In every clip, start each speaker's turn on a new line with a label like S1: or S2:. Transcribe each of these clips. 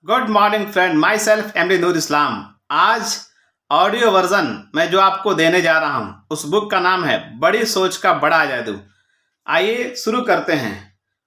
S1: Good morning friend, myself MD Noor Islam. आज audio version मैं जो आपको देने जा रहा हूं, उस बुक का नाम है बड़ी सोच का बड़ा जादू। आइए शुरू करते हैं।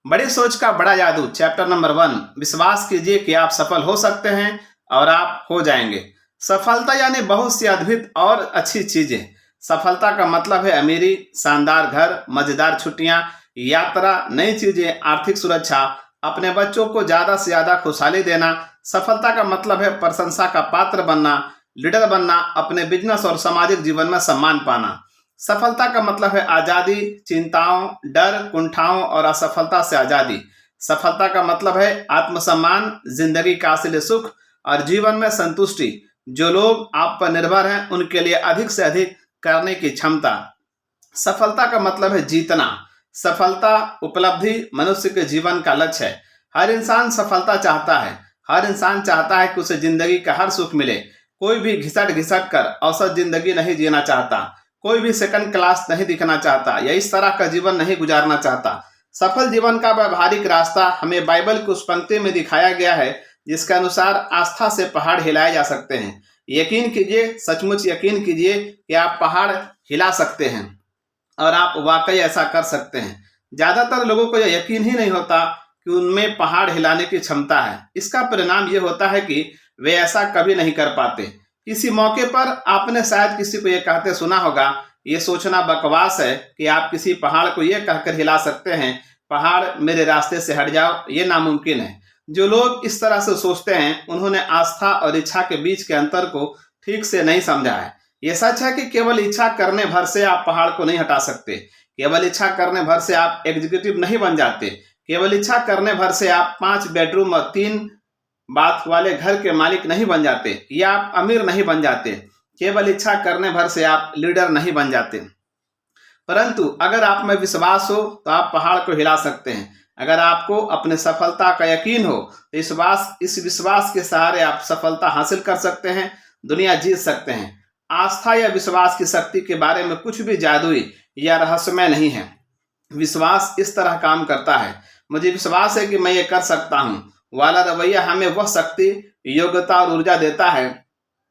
S1: बड़ी सोच का बड़ा जादू, चैप्टर नंबर 1। विश्वास कीजिए कि आप सफल हो सकते हैं और आप हो जाएंगे। सफलता यानी बहुत सी अद्भुत और अच्छी चीजें। सफलता का मतलब है अमीरी, शानदार घर, मजेदार छुट्टियां, यात्रा, नई चीजें, आर्थिक सुरक्षा, अपने बच्चों को ज्यादा से ज्यादा खुशहाली देना। सफलता का मतलब है प्रशंसा का पात्र बनना, लीडर बनना, अपने बिजनेस और सामाजिक जीवन में सम्मान पाना। सफलता का मतलब है आजादी, चिंताओं, डर, कुंठाओं और असफलता से आजादी। सफलता का मतलब है आत्मसम्मान, जिंदगी का असली सुख और जीवन में संतुष्टि। जो लोग आप पर निर्भर हैं उनके लिए अधिक से अधिक करने की क्षमता। सफलता का मतलब है जीतना। सफलता, उपलब्धि मनुष्य के जीवन का लक्ष्य है। हर इंसान सफलता चाहता है। हर इंसान चाहता है कि उसे जिंदगी का हर सुख मिले। कोई भी घिसट घिसट कर औसत जिंदगी नहीं जीना चाहता। कोई भी सेकंड क्लास नहीं दिखना चाहता या इस तरह का जीवन नहीं गुजारना चाहता। सफल जीवन का व्यवहारिक रास्ता हमें बाइबल की उस पंक्ति में दिखाया गया है जिसके अनुसार आस्था से पहाड़ हिलाए जा सकते हैं। यकीन कीजिए, सचमुच यकीन कीजिए कि आप पहाड़ हिला सकते हैं और आप वाकई ऐसा कर सकते हैं। ज्यादातर लोगों को यह यकीन ही नहीं होता कि उनमें पहाड़ हिलाने की क्षमता है। इसका परिणाम यह होता है कि वे ऐसा कभी नहीं कर पाते। किसी मौके पर आपने शायद किसी को यह कहते सुना होगा, ये सोचना बकवास है कि आप किसी पहाड़ को यह कहकर हिला सकते हैं, पहाड़ मेरे रास्ते से हट जाओ, ये नामुमकिन है। जो लोग इस तरह से सोचते हैं उन्होंने आस्था और इच्छा के बीच के अंतर को ठीक से नहीं समझा है। ये सच है कि केवल इच्छा करने भर से आप पहाड़ को नहीं हटा सकते। केवल इच्छा करने भर से आप एग्जीक्यूटिव नहीं बन जाते। केवल इच्छा करने भर से आप 5 बेडरूम और 3 बाथ वाले घर के मालिक नहीं बन जाते या आप अमीर नहीं बन जाते। केवल इच्छा करने भर से आप लीडर नहीं बन जाते। परंतु अगर आप में विश्वास हो तो आप पहाड़ को हिला सकते हैं। अगर आपको अपने सफलता का यकीन हो तो इस विश्वास के सहारे आप सफलता हासिल कर सकते हैं, दुनिया जीत सकते हैं। आस्था या विश्वास की शक्ति के बारे में कुछ भी जादुई या रहस्यमय नहीं है। विश्वास इस तरह काम करता है, मुझे विश्वास है कि मैं ये कर सकता हूँ वाला रवैया हमें वह शक्ति, योग्यता और ऊर्जा देता है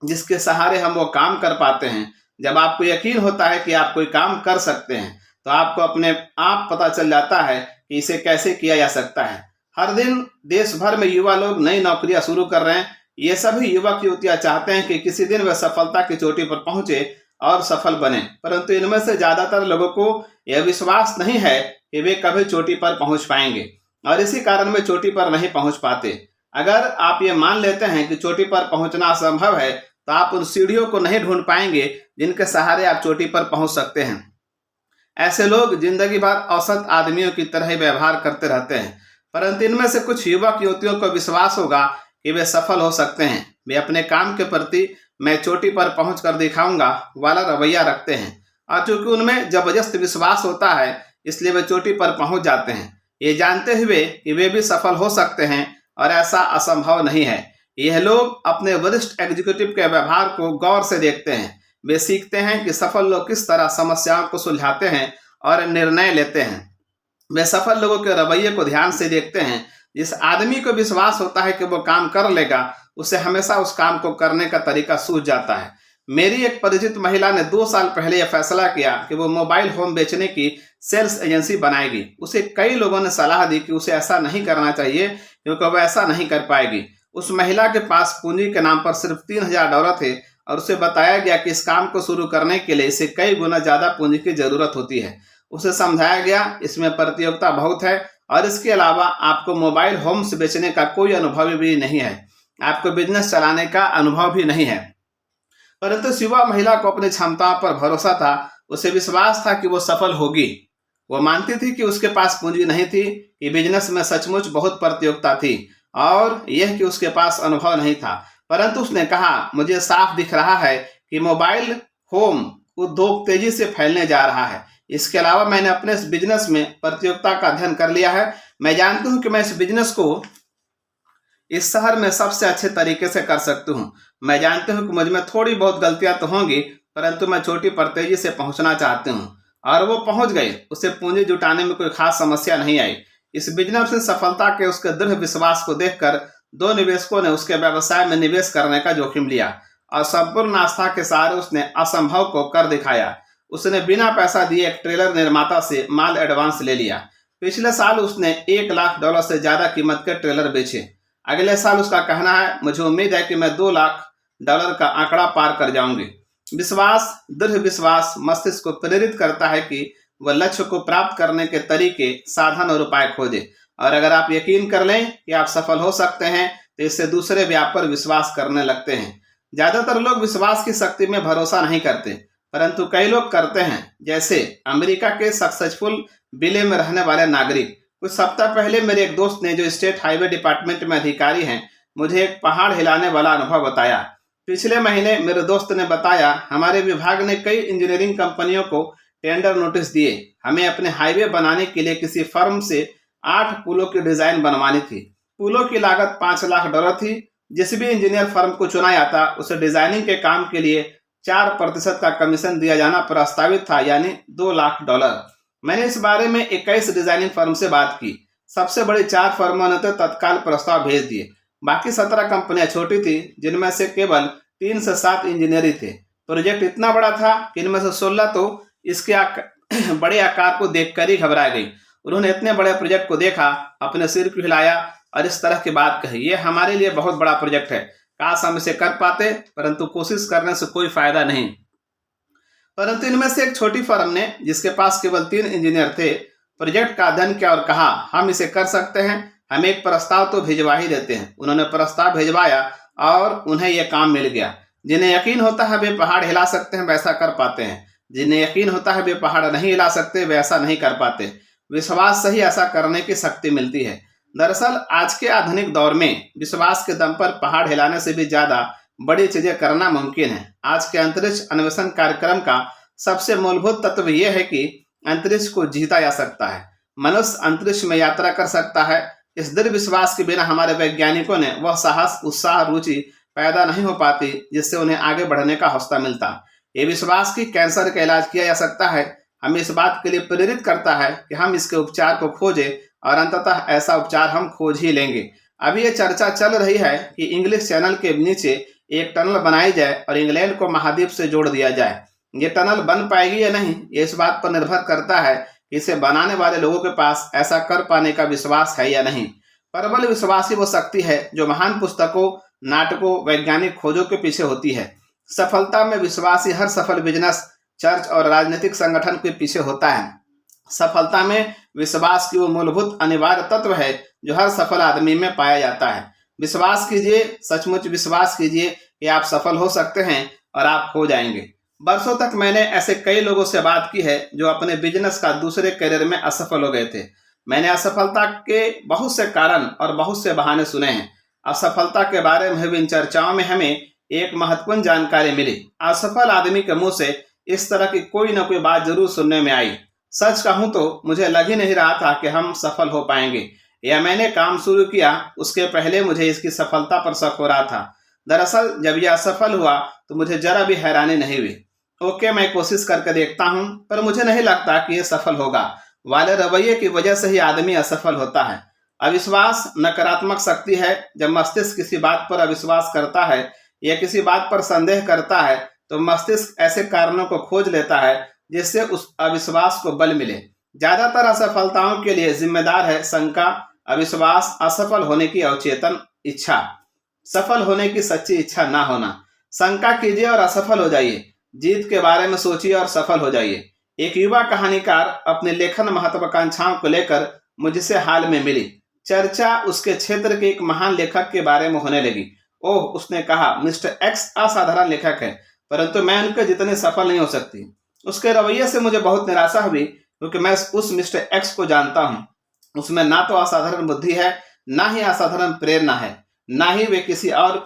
S1: जिसके सहारे हम वो काम कर पाते हैं। जब आपको यकीन होता है कि आप कोई काम कर सकते हैं तो आपको अपने आप पता चल जाता है कि इसे कैसे किया जा सकता है। हर दिन देश भर में युवा लोग नई नौकरियां शुरू कर रहे हैं। ये सभी युवक युवतियां चाहते हैं कि किसी दिन वे सफलता की चोटी पर पहुंचे और सफल बने, परंतु इनमें से ज्यादातर लोगों को यह विश्वास नहीं है कि वे कभी चोटी पर पहुंच पाएंगे और इसी कारण वे चोटी पर नहीं पहुंच पाते। अगर आप ये मान लेते हैं कि चोटी पर पहुंचना असंभव है तो आप उन सीढ़ियों को नहीं ढूंढ पाएंगे जिनके सहारे आप चोटी पर पहुंच सकते हैं। ऐसे लोग जिंदगी भर औसत आदमियों की तरह ही व्यवहार करते रहते हैं, परंतु इनमें से कुछ युवक युवतियों को विश्वास होगा कि वे सफल हो सकते हैं। वे अपने काम के प्रति मैं चोटी पर पहुंच कर दिखाऊंगा वाला रवैया रखते हैं और चूंकि उनमें जबरदस्त विश्वास होता है इसलिए वे चोटी पर पहुंच जाते हैं, ये जानते हुए कि वे भी सफल हो सकते हैं और ऐसा असंभव नहीं है। यह लोग अपने वरिष्ठ एग्जीक्यूटिव के व्यवहार को गौर से देखते हैं। वे सीखते हैं कि सफल लोग किस तरह समस्याओं को सुलझाते हैं और निर्णय लेते हैं। वे सफल लोगों के रवैये को ध्यान से देखते हैं। जिस आदमी को विश्वास होता है कि वो काम कर लेगा, उसे हमेशा उस काम को करने का तरीका सूझ जाता है। मेरी एक परिचित महिला ने 2 साल पहले यह फैसला किया कि वो मोबाइल फोन बेचने की सेल्स एजेंसी बनाएगी। उसे कई लोगों ने सलाह दी कि उसे ऐसा नहीं करना चाहिए क्योंकि वह ऐसा नहीं कर पाएगी। उस महिला के पास पूंजी के नाम पर सिर्फ $3000 थे और उसे बताया गया कि इस काम को शुरू करने के लिए इसे कई गुना ज्यादा पूंजी की जरूरत होती है। उसे समझाया गया इसमें प्रतियोगिता बहुत है और इसके अलावा आपको मोबाइल होम्स बेचने का कोई अनुभव भी नहीं है, आपको बिजनेस चलाने का अनुभव भी नहीं है। परंतु युवा महिला को अपनी क्षमताओं पर भरोसा था। उसे विश्वास था कि वो सफल होगी। वो मानती थी कि उसके पास पूंजी नहीं थी, कि बिजनेस में सचमुच बहुत प्रतियोगिता थी और यह कि उसके पास अनुभव नहीं था। परंतु उसने कहा, मुझे साफ दिख रहा है कि मोबाइल होम उद्योग तेजी से फैलने जा रहा है। इसके अलावा मैंने अपने इस बिजनेस में प्रतियोगिता का अध्ययन कर लिया है। मैं जानती हूँ कि मैं इस बिजनेस को इस शहर में सबसे अच्छे तरीके से कर सकती हूँ। मैं जानती हूँ कि मुझ में थोड़ी बहुत गलतियां तो होंगी, परंतु मैं चोटी पर तेजी से पहुंचना चाहती हूँ। और वो पहुंच गई। उसे पूंजी जुटाने में कोई खास समस्या नहीं आई। इस बिजनेस में सफलता के उसके दृढ़ विश्वास को देखकर दो निवेशकों ने उसके व्यवसाय में निवेश करने का जोखिम लिया और संपूर्ण आस्था के सहारे उसने असंभव को कर दिखाया। उसने बिना पैसा दिए एक ट्रेलर निर्माता से माल एडवांस ले लिया। पिछले साल उसने $1 लाख से ज्यादा कीमत के ट्रेलर बेचे। अगले साल उसका कहना है, मुझे उम्मीद है कि मैं $2 लाख का आंकड़ा पार कर जाऊंगी। विश्वास, दृढ़ विश्वास मस्तिष्क को प्रेरित करता है कि वह लक्ष्य को प्राप्त करने के तरीके, साधन और उपाय खोजे। और अगर आप यकीन कर लें कि आप सफल हो सकते हैं तो इससे दूसरे भी आप पर विश्वास करने लगते हैं। ज्यादातर लोग विश्वास की शक्ति में भरोसा नहीं करते, परंतु कई लोग करते हैं, जैसे अमेरिका के सक्सेसफुल विले में रहने वाले नागरिक। कुछ सप्ताह पहले मेरे एक दोस्त ने, जो स्टेट हाईवे डिपार्टमेंट में अधिकारी हैं, मुझे एक पहाड़ हिलाने वाला अनुभव बताया। पिछले महीने मेरे दोस्त ने बताया, हमारे विभाग ने कई इंजीनियरिंग कंपनियों को टेंडर नोटिस दिए। हमें अपने हाईवे बनाने के लिए किसी फर्म से 8 पुलों की डिजाइन बनवानी थी। पुलों की लागत $5 लाख थी। जिस भी इंजीनियर फर्म को चुना जाता, उसे डिजाइनिंग के काम के लिए 4% का कमीशन दिया जाना प्रस्तावित था, यानी $2 लाख। मैंने इस बारे में 21 डिजाइनिंग फर्म से बात की। सबसे बड़ी 4 फर्मों ने तो तत्काल प्रस्ताव भेज दिए। बाकी 17 कंपनियां छोटी थी, जिनमें से केवल 3 से 7 इंजीनियर ही थे। प्रोजेक्ट इतना बड़ा था कि इनमें से 16 तो इसके बड़े आकार को देखकर ही घबरा गई। उन्होंने इतने बड़े प्रोजेक्ट को देखा, अपने सिर को हिलाया और इस तरह की बात कही, ये हमारे लिए बहुत बड़ा प्रोजेक्ट है, काश हम इसे कर पाते, परंतु कोशिश करने से कोई फायदा नहीं। परंतु इनमें से एक छोटी फर्म ने, जिसके पास केवल 3 इंजीनियर थे, प्रोजेक्ट का अध्ययन किया और कहा, हम इसे कर सकते हैं, हम एक प्रस्ताव तो भिजवा ही देते हैं। उन्होंने प्रस्ताव भिजवाया और उन्हें यह काम मिल गया। जिन्हें यकीन होता है वे पहाड़ हिला सकते हैं, वैसा कर पाते हैं। जिन्हें यकीन होता है वे पहाड़ नहीं हिला सकते, वे ऐसा नहीं कर पाते। विश्वास से ही ऐसा करने की शक्ति मिलती है। दरअसल आज के आधुनिक दौर में विश्वास के दम पर पहाड़ हिलाने से भी ज्यादा बड़ी चीजें करना मुमकिन है। आज के अंतरिक्ष अन्वेषण कार्यक्रम का सबसे मूलभूत तत्व यह है कि अंतरिक्ष को जीता जा सकता है। मनुष्य अंतरिक्ष में यात्रा कर सकता है। इस दृढ़ विश्वास के बिना हमारे वैज्ञानिकों ने वह साहस, उत्साह, रुचि पैदा नहीं हो पाती जिससे उन्हें आगे बढ़ने का हौसला मिलता। ये विश्वास कि कैंसर का इलाज किया जा सकता है हमें इस बात के लिए प्रेरित करता है कि हम इसके उपचार को खोजें और अंततः ऐसा उपचार हम खोज ही लेंगे। अभी ये चर्चा चल रही है कि इंग्लिश चैनल के नीचे एक टनल बनाई जाए और इंग्लैंड को महाद्वीप से जोड़ दिया जाए। ये टनल बन पाएगी या नहीं, ये इस बात पर निर्भर करता है कि इसे बनाने वाले लोगों के पास ऐसा कर पाने का विश्वास है या नहीं। प्रबल विश्वास ही वो शक्ति है जो महान पुस्तकों, नाटकों, वैज्ञानिक खोजों के पीछे होती है। सफलता में विश्वास ही हर सफल बिजनेस, चर्च और राजनीतिक संगठन के पीछे होता है। सफलता में विश्वास की वो मूलभूत अनिवार्य तत्व है जो हर सफल आदमी में पाया जाता है। विश्वास कीजिए, सचमुच विश्वास कीजिए कि आप सफल हो सकते हैं और आप हो जाएंगे। बरसों तक मैंने ऐसे कई लोगों से बात की है जो अपने बिजनेस का दूसरे करियर में असफल हो गए थे। मैंने असफलता के बहुत से कारण और बहुत से बहाने सुने हैं। असफलता के बारे में हुई इन चर्चाओं में हमें एक महत्वपूर्ण जानकारी मिली। असफल आदमी के मुंह से इस तरह की कोई न कोई बात जरूर सुनने में आई। सच कहूं तो मुझे लग ही नहीं रहा था कि हम सफल हो पाएंगे, या मैंने काम शुरू किया उसके पहले मुझे इसकी सफलता पर शक हो रहा था। दरअसल जब यह असफल हुआ तो मुझे जरा भी हैरानी नहीं हुई। ओके, मैं कोशिश करके देखता हूं, पर मुझे नहीं लगता कि यह सफल होगा वाले रवैये की वजह से ही आदमी असफल होता है। अविश्वास नकारात्मक शक्ति है। जब मस्तिष्क किसी बात पर अविश्वास करता है या किसी बात पर संदेह करता है तो मस्तिष्क ऐसे कारणों को खोज लेता है जिससे उस अविश्वास को बल मिले। ज्यादातर असफलताओं के लिए जिम्मेदार है शंका, अविश्वास, असफल होने की अवचेतन इच्छा, सफल होने की सच्ची इच्छा ना होना। शंका कीजिए और असफल हो जाइए, जीत के बारे में सोचिए और सफल हो जाइए। एक युवा कहानीकार अपने लेखन महत्वाकांक्षाओं को लेकर मुझसे हाल में मिली। चर्चा उसके क्षेत्र के एक महान लेखक के बारे में होने लगी। ओह, उसने कहा, मिस्टर एक्स असाधारण लेखक है, परंतु मैं उनके जितने सफल नहीं हो सकती। उसके रवैये से मुझे बहुत निराशा हुई, क्योंकि मैं उस मिस्टर एक्स को जानता हूँ। उसमें ना तो असाधारण बुद्धि है, ना ही असाधारण प्रेरणा है, ना ही वे किसी और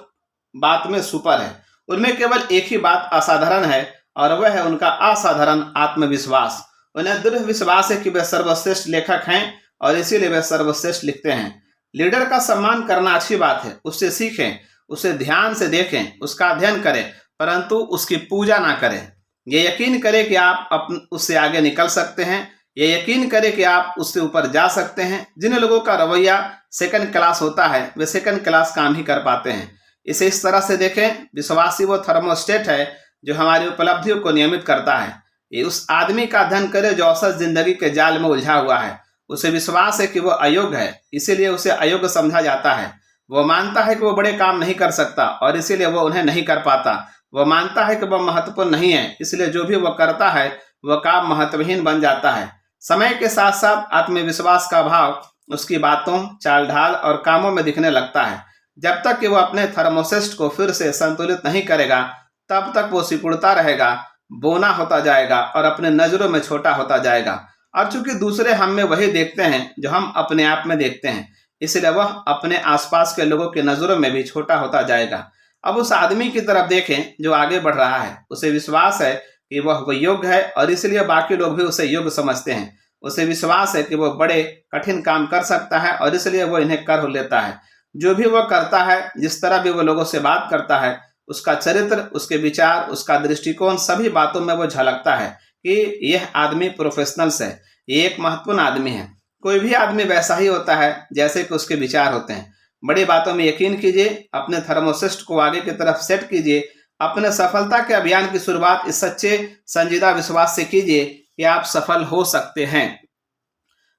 S1: बात में सुपर है। उनमें केवल एक ही बात असाधारण है और वह है उनका असाधारण आत्मविश्वास। उन्हें दृढ़ विश्वास है कि वे सर्वश्रेष्ठ लेखक हैं और इसीलिए वे सर्वश्रेष्ठ लिखते हैं। लीडर का सम्मान करना अच्छी बात है, उससे सीखें, उसे ध्यान से देखें, उसका अध्ययन करें, परंतु उसकी पूजा ना करें। ये यकीन करें कि आप उससे आगे निकल सकते हैं। ये यकीन करें कि आप उससे ऊपर जा सकते हैं। जिन लोगों का रवैया सेकंड क्लास होता है वे सेकंड क्लास काम ही कर पाते हैं। इसे इस तरह से देखें, विश्वास ही वो थर्मोस्टेट है जो हमारी उपलब्धियों को नियमित करता है। ये उस आदमी का अध्ययन करे जो औसत जिंदगी के जाल में उलझा हुआ है। उसे विश्वास है कि वो अयोग्य है, इसीलिए उसे अयोग्य समझा जाता है। वो मानता है कि वो बड़े काम नहीं कर सकता और इसीलिए वो उन्हें नहीं कर पाता। वो मानता है कि वह महत्वपूर्ण नहीं है, इसलिए जो भी वह करता है वह काम महत्वहीन बन जाता है। समय के साथ साथ आत्मविश्वास का अभाव उसकी बातों, चाल ढाल और कामों में दिखने लगता है। जब तक कि वो अपने थर्मोसिस्ट को फिर से संतुलित नहीं करेगा, तब तक वो सिकुड़ता रहेगा, बोना होता जाएगा और अपने नजरों में छोटा होता जाएगा। और चूंकि दूसरे हम में वही देखते हैं जो हम अपने आप में देखते हैं, इसलिए वह अपने आसपास के लोगों की नजरों में भी छोटा होता जाएगा। अब उस आदमी की तरफ देखें जो आगे बढ़ रहा है। उसे विश्वास है कि वह योग्य है और इसलिए बाकी लोग भी उसे योग्य समझते हैं। उसे विश्वास है कि वह बड़े कठिन काम कर सकता है और इसलिए वह इन्हें कर लेता है। जो भी वह करता है, जिस तरह भी वह लोगों से बात करता है, उसका चरित्र, उसके विचार, उसका दृष्टिकोण, सभी बातों में वो झलकता है कि यह आदमी प्रोफेशनल्स है, ये एक महत्वपूर्ण आदमी है। कोई भी आदमी वैसा ही होता है जैसे कि उसके विचार होते हैं। बड़ी बातों में यकीन कीजिए, अपने थर्मोसिस्ट को आगे की तरफ सेट कीजिए। अपने सफलता के अभियान की शुरुआत इस सच्चे संजीदा विश्वास से कीजिए कि आप सफल हो सकते हैं।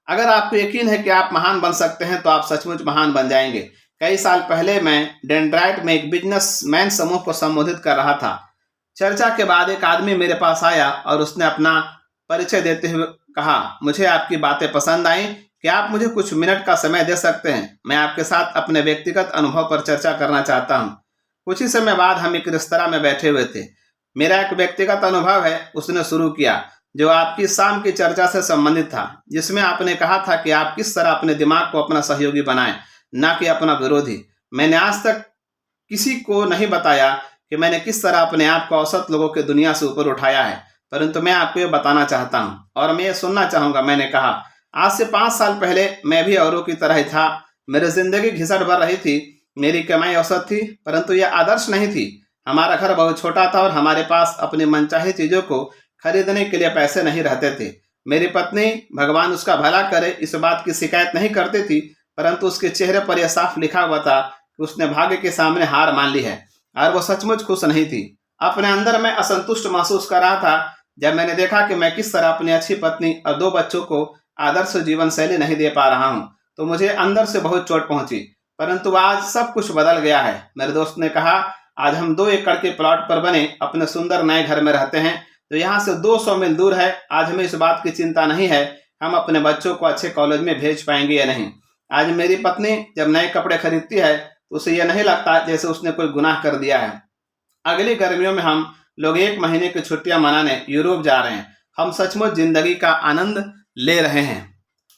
S1: अगर आपको यकीन है कि आप महान बन सकते हैं तो आप सचमुच महान बन जाएंगे। कई साल पहले मैं डेंड्राइट में एक बिजनेसमैन समूह को संबोधित कर रहा था। चर्चा के बाद एक आदमी मेरे पास आया और उसने अपना परिचय देते हुए कहा, मुझे आपकी बातें पसंद आई, क्या आप मुझे कुछ मिनट का समय दे सकते हैं? मैं आपके साथ अपने व्यक्तिगत अनुभव पर चर्चा करना चाहता हूँ। कुछ ही समय बाद हम एक रेस्तरां में बैठे हुए थे। मेरा एक व्यक्तिगत अनुभव है, उसने शुरू किया, जो आपकी शाम की चर्चा से संबंधित था, जिसमें आपने कहा था कि आप किस तरह अपने दिमाग को अपना सहयोगी बनाएं, न कि अपना विरोधी। मैंने आज तक किसी को नहीं बताया कि मैंने किस तरह अपने आप को औसत लोगों की दुनिया से ऊपर उठाया है, परंतु मैं आपको ये बताना चाहता हूँ और मैं ये सुनना चाहूँगा। मैंने कहा, आज से 5 साल पहले मैं भी औरों की तरह ही था। मेरी जिंदगी घिसट भर रही थी, मेरी कमाई औसत थी, परंतु यह आदर्श नहीं थी। हमारा घर बहुत छोटा था और हमारे पास अपनी मनचाही चीजों को खरीदने के लिए पैसे नहीं रहते थे। मेरी पत्नी, भगवान उसका भला करे, इस बात की शिकायत नहीं करती थी, परंतु उसके चेहरे पर यह साफ लिखा हुआ था कि उसने भाग्य के सामने हार मान ली है और वो सचमुच खुश नहीं थी। अपने अंदर मैं असंतुष्ट महसूस कर रहा था जब मैंने देखा कि मैं किस तरह अपनी अच्छी पत्नी और 2 बच्चों को आदर्श जीवन शैली नहीं दे पा रहा हूँ, तो मुझे अंदर से बहुत चोट पहुंची। परंतु आज सब कुछ बदल गया है। मेरे दोस्त ने कहा, आज हम 2 एकड़ के प्लॉट पर बने अपने सुंदर नए घर में रहते हैं, जो यहाँ से 200 मील दूर है। आज हमें इस बात की चिंता नहीं है हम अपने बच्चों को अच्छे कॉलेज में भेज पाएंगे या नहीं। आज मेरी पत्नी जब नए कपड़े खरीदती है तो उसे यह नहीं लगता जैसे उसने कोई गुनाह कर दिया है। अगली गर्मियों में हम लोग 1 महीने की छुट्टियां मनाने यूरोप जा रहे हैं। हम सचमुच जिंदगी का आनंद ले रहे हैं।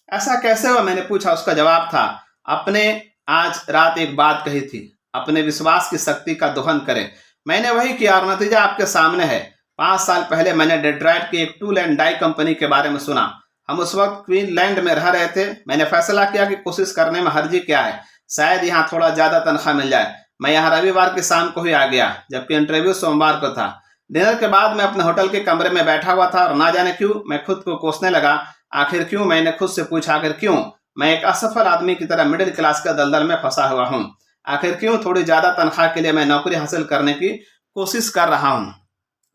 S1: ऐसा कैसे हुआ, मैंने पूछा। उसका जवाब था, आपने आज रात एक बात कही थी, अपने विश्वास की शक्ति का दोहन करें। मैंने वही किया और नतीजा आपके सामने है। 5 साल पहले मैंने डेट्रॉइट की एक टूल एंड डाई कंपनी के बारे में सुना। हम उस वक्त क्वीनलैंड में रह रहे थे। मैंने फैसला किया कि कोशिश करने में हर्जी क्या है, शायद यहाँ थोड़ा ज्यादा तनख्वाह मिल जाए। मैं यहाँ रविवार की शाम को ही आ गया, जबकि इंटरव्यू सोमवार को था। डिनर के बाद मैं अपने होटल के कमरे में बैठा हुआ था और ना जाने क्यों मैं खुद को कोसने लगा। आखिर क्यों, मैंने खुद से पूछा, आखिर क्यों मैं एक असफल आदमी की तरह मिडिल क्लास के दलदल में फंसा हुआ हूँ? आखिर क्यों थोड़ी ज्यादा तनख्वाह के लिए मैं नौकरी हासिल करने की कोशिश कर रहा हूँ?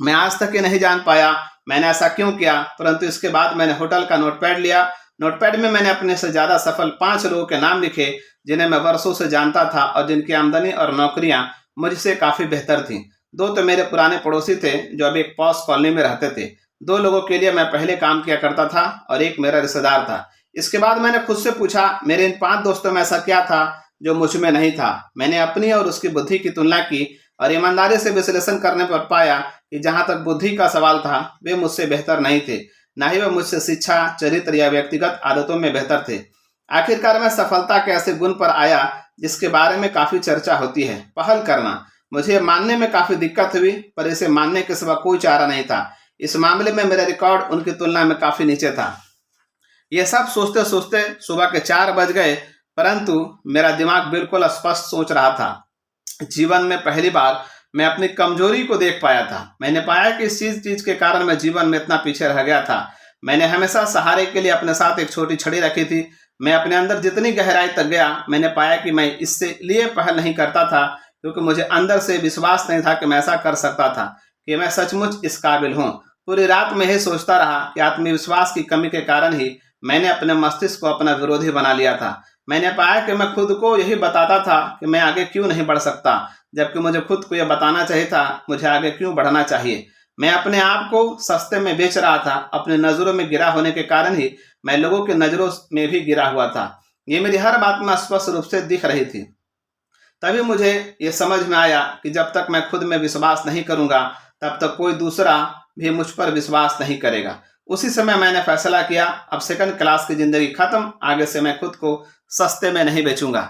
S1: मैं आज तक ये नहीं जान पाया मैंने ऐसा क्यों किया। परंतु इसके बाद मैंने होटल का नोटपैड लिया। नोटपैड में मैंने अपने से ज्यादा सफल 5 लोगों के नाम लिखे, जिन्हें मैं वर्षों से जानता था और जिनकी आमदनी और नौकरियां मुझसे काफी बेहतर थीं। 2 तो मेरे पुराने पड़ोसी थे जो अब एक पॉश कॉलोनी में रहते थे। 2 लोगों के लिए मैं पहले काम किया करता था और एक मेरा रिश्तेदार था। इसके बाद मैंने खुद से पूछा, मेरे इन 5 दोस्तों में ऐसा क्या था जो मुझ में नहीं था? मैंने अपनी और उसकी बुद्धि की तुलना की और ईमानदारी से विश्लेषण करने पर पाया कि जहां तक बुद्धि का सवाल था, वे मुझसे बेहतर नहीं थे, ना ही वे मुझसे शिक्षा, चरित्र या व्यक्तिगत आदतों में बेहतर थे। आखिरकार मैं सफलता के ऐसे गुण पर आया जिसके बारे में काफी चर्चा होती है, पहल करना। मुझे मानने में काफी दिक्कत हुई, पर इसे मानने के सिवा कोई चारा नहीं था। इस मामले में मेरा रिकॉर्ड उनकी तुलना में काफी नीचे था। यह सब सोचते सोचते सुबह के 4 बज गए, परंतु मेरा दिमाग बिल्कुल स्पष्ट सोच रहा था। जीवन में पहली बार मैं अपनी कमजोरी को देख पाया था। मैंने पाया कि इस चीज के कारण मैं जीवन में इतना पीछे रह गया था। मैंने हमेशा सहारे के लिए अपने साथ एक छोटी छड़ी रखी थी। मैं अपने अंदर जितनी गहराई तक गया, मैंने पाया कि मैं इससे लिए पहल नहीं करता था, क्योंकि मुझे अंदर से विश्वास नहीं था कि मैं ऐसा कर सकता था, कि मैं सचमुच इस काबिल हूँ। पूरी रात में ही सोचता रहा कि आत्मविश्वास की कमी के कारण ही मैंने अपने मस्तिष्क को अपना विरोधी बना लिया था। मैंने पाया कि मैं खुद को यही बताता था कि मैं आगे क्यों नहीं बढ़ सकता, जबकि मुझे खुद को यह बताना चाहिए था मुझे आगे क्यों बढ़ना चाहिए। मैं अपने आप को सस्ते में बेच रहा था। अपने नज़रों में गिरा होने के कारण ही मैं लोगों की नज़रों में भी गिरा हुआ था। ये मेरी हर बात में स्पष्ट रूप से दिख रही थी। तभी मुझे ये समझ में आया कि जब तक मैं खुद में विश्वास नहीं करूंगा, तब तक कोई दूसरा भी मुझ पर विश्वास नहीं करेगा। उसी समय मैंने फैसला किया, अब सेकंड क्लास की जिंदगी खत्म, आगे से मैं खुद को सस्ते में नहीं बेचूंगा।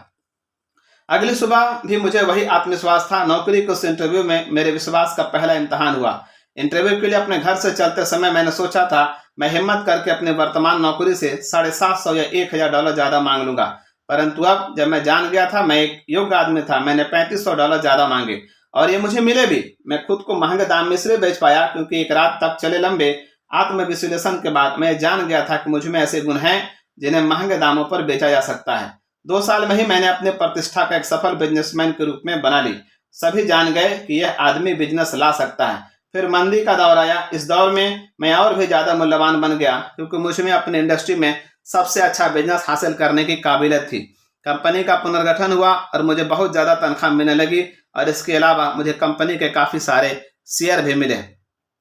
S1: अगली सुबह भी मुझे वही आत्मविश्वास था। नौकरी के उस इंटरव्यू में मेरे विश्वास का पहला इम्तहान हुआ। इंटरव्यू के लिए अपने घर से चलते समय मैंने सोचा था मैं हिम्मत करके अपनी वर्तमान नौकरी से $750 या $1000 ज्यादा मांग लूंगा। परंतु अब जब मैं जान गया था मैं एक योग्य आदमी था, मैंने $3500 ज्यादा मांगे और ये मुझे मिले भी। मैं खुद को महंगे दाम में इसलिए बेच पाया क्योंकि एक रात तक चले लंबे आत्मविश्लेषण के बाद मैं जान गया था कि मुझ में ऐसे गुण हैं जिन्हें महंगे दामों पर बेचा जा सकता है। 2 साल में ही मैंने अपने प्रतिष्ठा का एक सफल बिजनेसमैन के रूप में बना ली। सभी जान गए कि यह आदमी बिजनेस ला सकता है। फिर मंदी का दौर आया। इस दौर में मैं और भी ज्यादा मूल्यवान बन गया क्योंकि मुझ में अपने इंडस्ट्री में सबसे अच्छा बिजनेस हासिल करने की काबिलियत थी। कंपनी का पुनर्गठन हुआ और मुझे बहुत ज्यादा तनख्वाह मिलने लगी और इसके अलावा मुझे कंपनी के काफी सारे शेयर भी मिले।